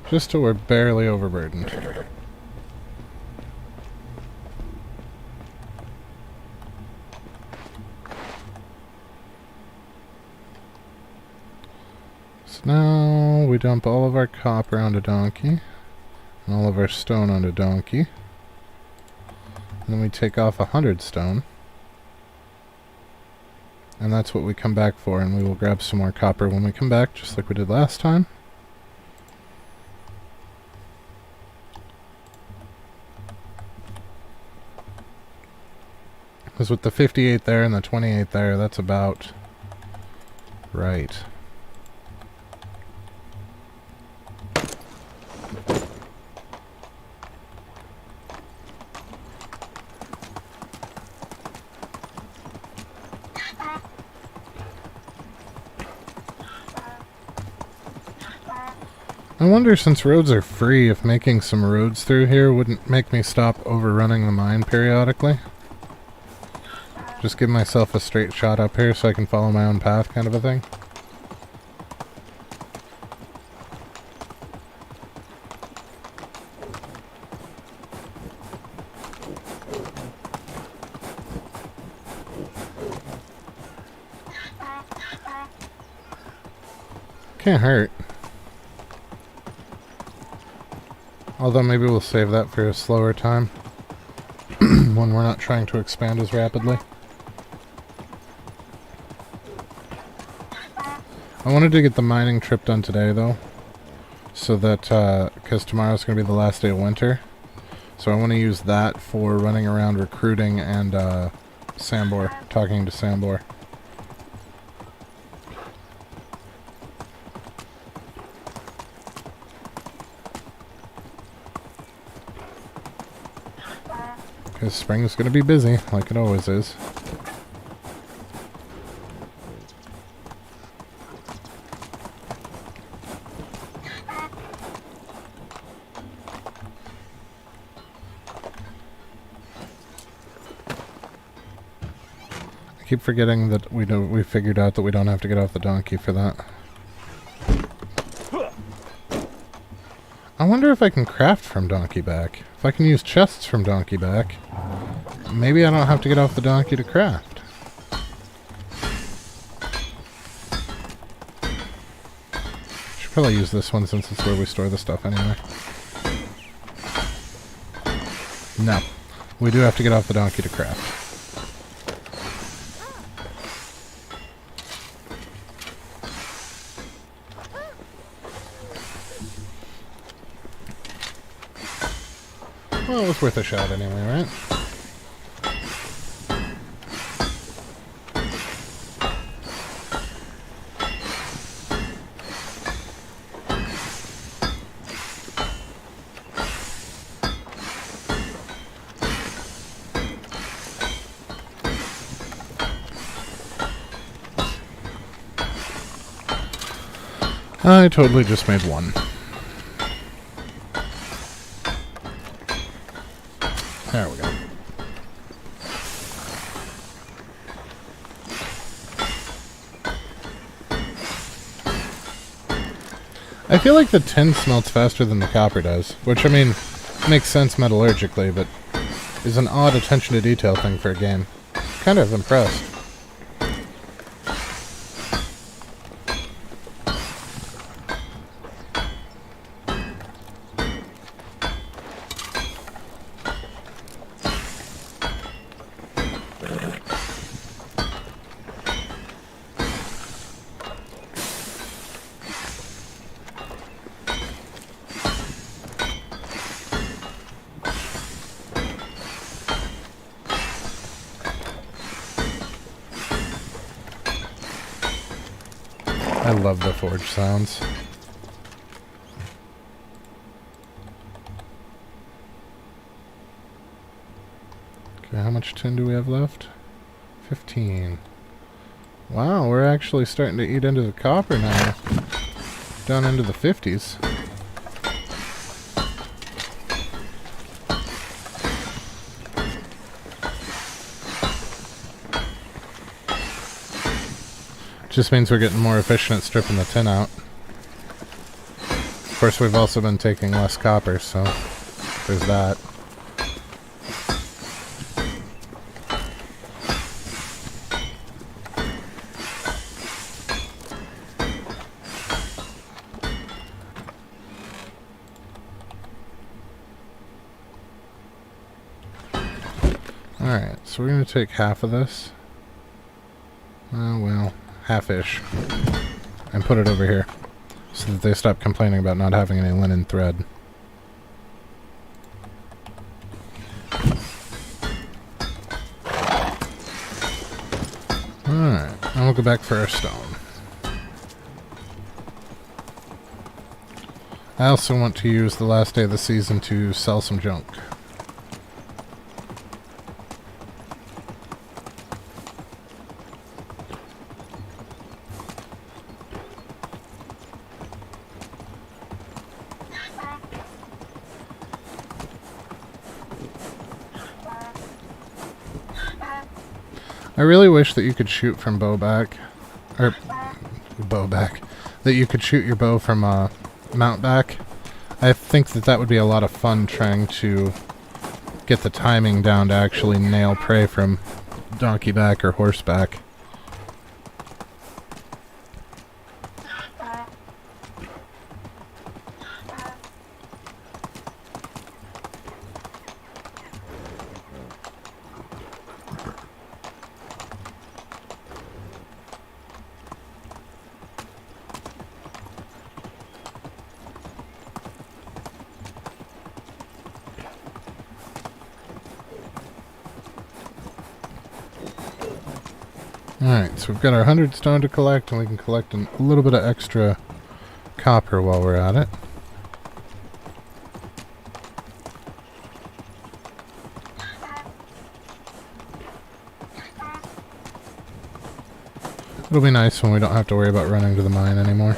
[SPEAKER 1] Just till we're barely overburdened. So now we dump all of our copper onto donkey, and all of our stone onto donkey. And then we take off 100 stone. And that's what we come back for, and we will grab some more copper when we come back, just like we did last time. Because with the 58 there and the 28 there, that's about right. I wonder, since roads are free, if making some roads through here wouldn't make me stop overrunning the mine periodically. Just give myself a straight shot up here so I can follow my own path, kind of a thing. Can't hurt. Although maybe we'll save that for a slower time when we're not trying to expand as rapidly. I wanted to get the mining trip done today, though, so that, because tomorrow's going to be the last day of winter, so I want to use that for running around recruiting and, Sambor, talking to Sambor. Because spring's going to be busy, like it always is. I keep forgetting that we figured out that we don't have to get off the donkey for that. I wonder if I can craft from donkey back. If I can use chests from donkey back, maybe I don't have to get off the donkey to craft. Should probably use this one since it's where we store the stuff anyway. No. We do have to get off the donkey to craft. Well, it was worth a shot anyway, right? I totally just made one. There we go. I feel like the tin smelts faster than the copper does, which, I mean, makes sense metallurgically, but is an odd attention to detail thing for a game. Kind of impressed. I love the forge sounds. Okay, how much tin do we have left? 15. Wow, we're actually starting to eat into the copper now. Down into the 50s. Just means we're getting more efficient at stripping the tin out. Of course, we've also been taking less copper, so there's that. Alright, so we're going to take half of this. Oh, well, half-ish. And put it over here. So that they stop complaining about not having any linen thread. Alright, and we'll go back for our stone. I also want to use the last day of the season to sell some junk. I really wish that you could shoot from bowback, or bowback, that you could shoot your bow from mount back. I think that that would be a lot of fun trying to get the timing down to actually nail prey from donkey back or horseback. Alright, so we've got our 100 stone to collect, and we can collect a little bit of extra copper while we're at it. It'll be nice when we don't have to worry about running to the mine anymore.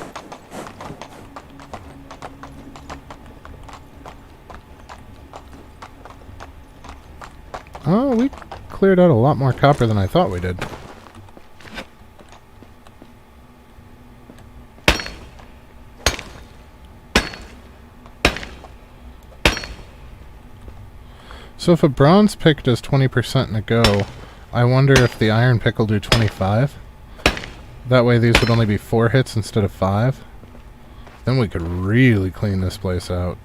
[SPEAKER 1] Oh, we cleared out a lot more copper than I thought we did. So if a bronze pick does 20% in a go, I wonder if the iron pick will do 25. That way these would only be 4 hits instead of 5. Then we could really clean this place out.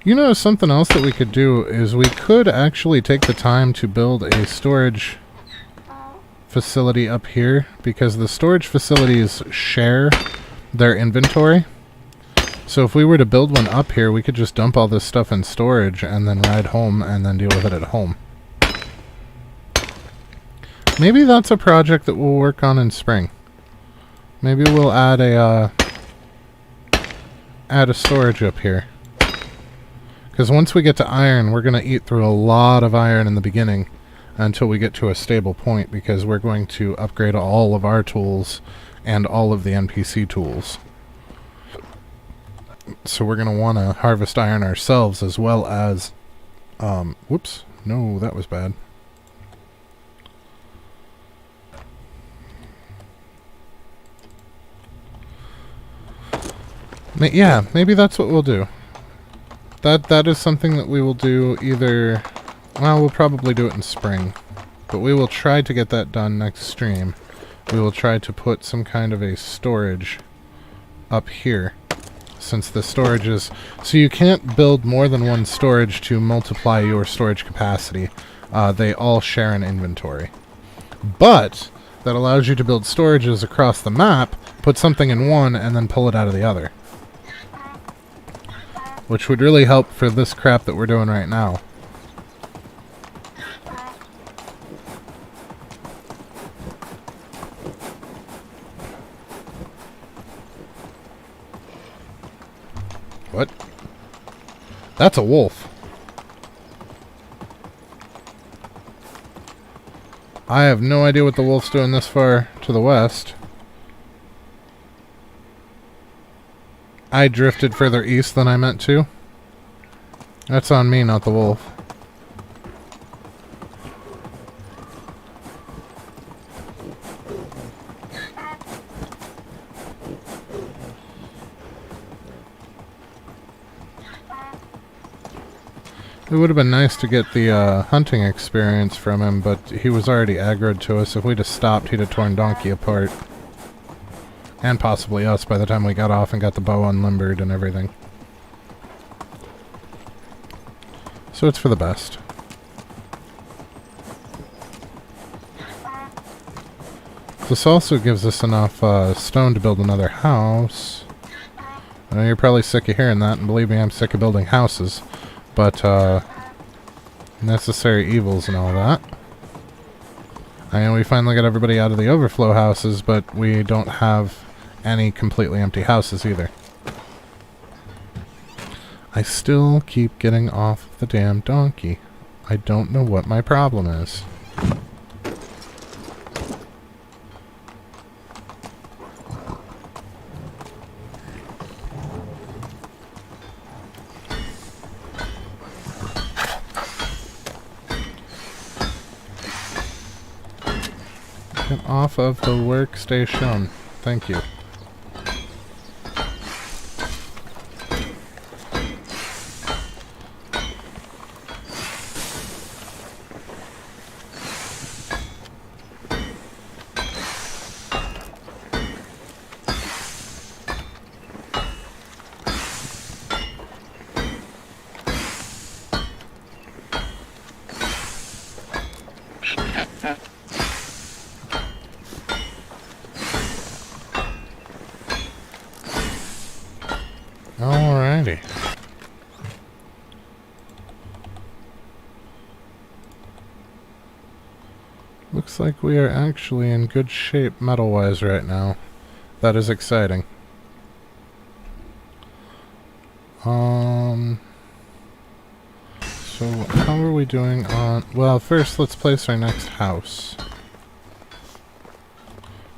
[SPEAKER 1] You know, something else that we could do is we could actually take the time to build a storage facility up here, because the storage facilities share their inventory. So if we were to build one up here, we could just dump all this stuff in storage and then ride home and then deal with it at home. Maybe that's a project that we'll work on in spring. Maybe we'll add a storage up here. Because once we get to iron, we're going to eat through a lot of iron in the beginning until we get to a stable point, because we're going to upgrade all of our tools and all of the NPC tools. So we're going to want to harvest iron ourselves, as well as... whoops, No, that was bad. Yeah, maybe that's what we'll do. That is something that we will do either... Well, we'll probably do it in spring. But we will try to get that done next stream. We will try to put some kind of a storage up here. Since the storage is... So you can't build more than one storage to multiply your storage capacity. They all share an inventory. But that allows you to build storages across the map, put something in one, and then pull it out of the other. Which would really help for this crap that we're doing right now. What? That's a wolf. I have no idea what the wolf's doing this far to the west. I drifted further east than I meant to. That's on me, not the wolf. It would have been nice to get the hunting experience from him, but he was already aggroed to us. If we'd have stopped, he'd have torn Donkey apart. And possibly us by the time we got off and got the bow unlimbered and everything. So it's for the best. This also gives us enough stone to build another house. I know you're probably sick of hearing that, and believe me, I'm sick of building houses. But, necessary evils and all that. I know we finally got everybody out of the overflow houses, but we don't have any completely empty houses either. I still keep getting off the damn donkey. I don't know what my problem is. Get off of the workstation. Thank you. Alrighty. Looks like we are actually in good shape metal-wise right now. That is exciting. So how are we doing on... Well, first let's place our next house.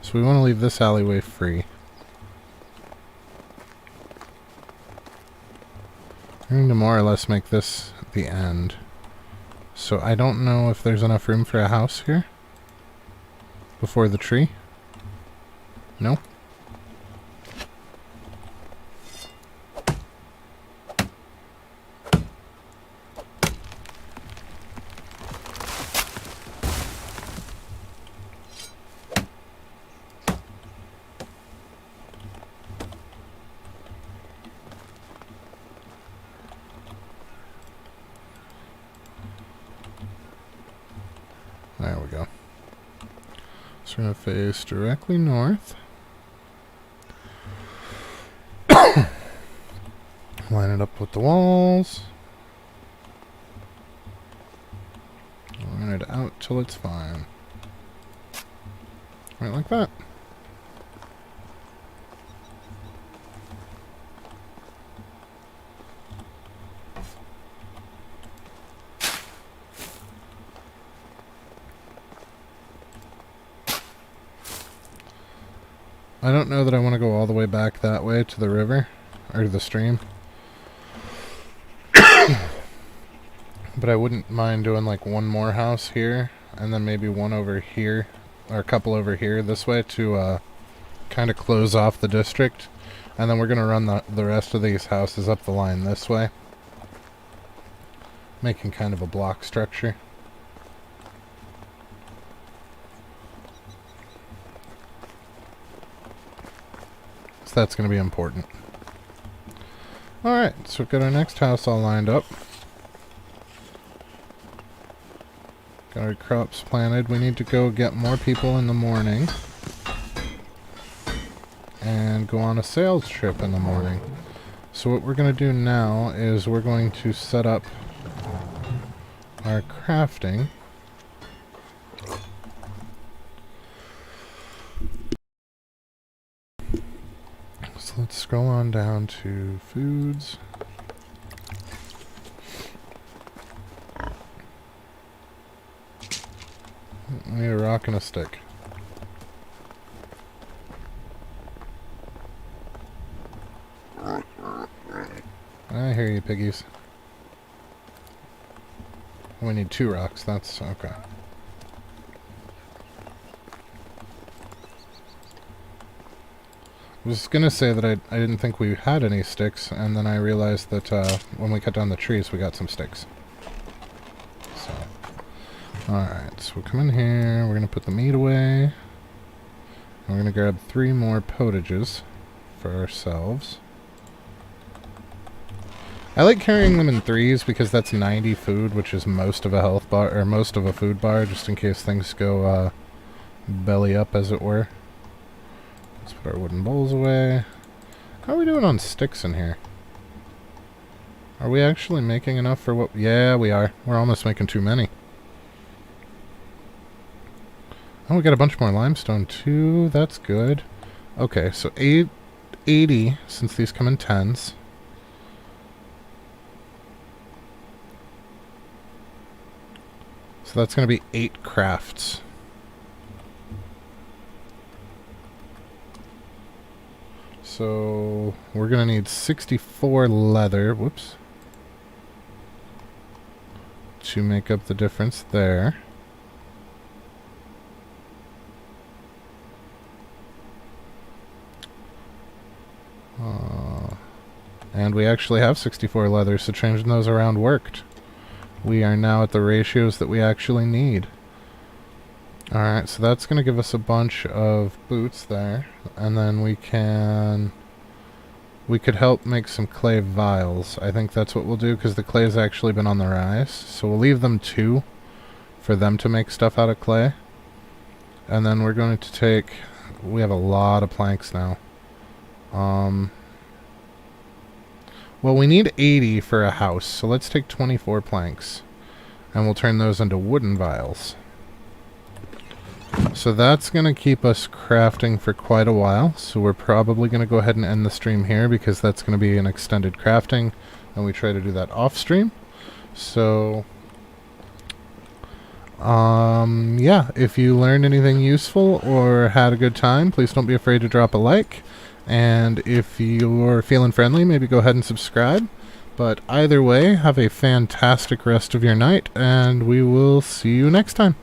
[SPEAKER 1] So we want to leave this alleyway free. I'm going to more or less make this the end. So I don't know if there's enough room for a house here. Before the tree. No? There we go. So we're going to face directly north. Line it up with the walls. Line it out till it's fine. Right like that. I don't know that I want to go all the way back that way to the river, or to the stream. But I wouldn't mind doing like one more house here, and then maybe one over here, or a couple over here this way to kind of close off the district. And then we're going to run the rest of these houses up the line this way, making kind of a block structure. So that's going to be important. Alright, so we've got our next house all lined up. Got our crops planted. We need to go get more people in the morning and go on a sales trip in the morning. So what we're going to do now is we're going to set up our crafting. So let's scroll on down to foods. We need a rock and a stick. I hear you, piggies. We need 2 rocks, that's okay. I was gonna say that I didn't think we had any sticks, and then I realized that when we cut down the trees we got some sticks. So, alright, so we'll come in here, we're gonna put the meat away. We're gonna grab 3 more potages for ourselves. I like carrying them in 3s because that's 90 food, which is most of a health bar, or most of a food bar, just in case things go belly up, as it were. Let's put our wooden bowls away. How are we doing on sticks in here? Are we actually making enough for what... Yeah, we are. We're almost making too many. Oh, we got a bunch more limestone too. That's good. Okay, so 80, since these come in 10s. So that's going to be 8 crafts. So we're going to need 64 leather, whoops, to make up the difference there. And we actually have 64 leather, so changing those around worked. We are now at the ratios that we actually need. Alright, so that's going to give us a bunch of boots there. And then we could help make some clay vials. I think that's what we'll do, because the clay has actually been on the rise. So we'll leave them 2 for them to make stuff out of clay. And then we're going to take... We have a lot of planks now. Well, we need 80 for a house, so let's take 24 planks. And we'll turn those into wooden vials. So that's going to keep us crafting for quite a while. So we're probably going to go ahead and end the stream here, because that's going to be an extended crafting. And we try to do that off stream. So... yeah, if you learned anything useful or had a good time, please don't be afraid to drop a like. And if you're feeling friendly, maybe go ahead and subscribe. But either way, have a fantastic rest of your night, and we will see you next time.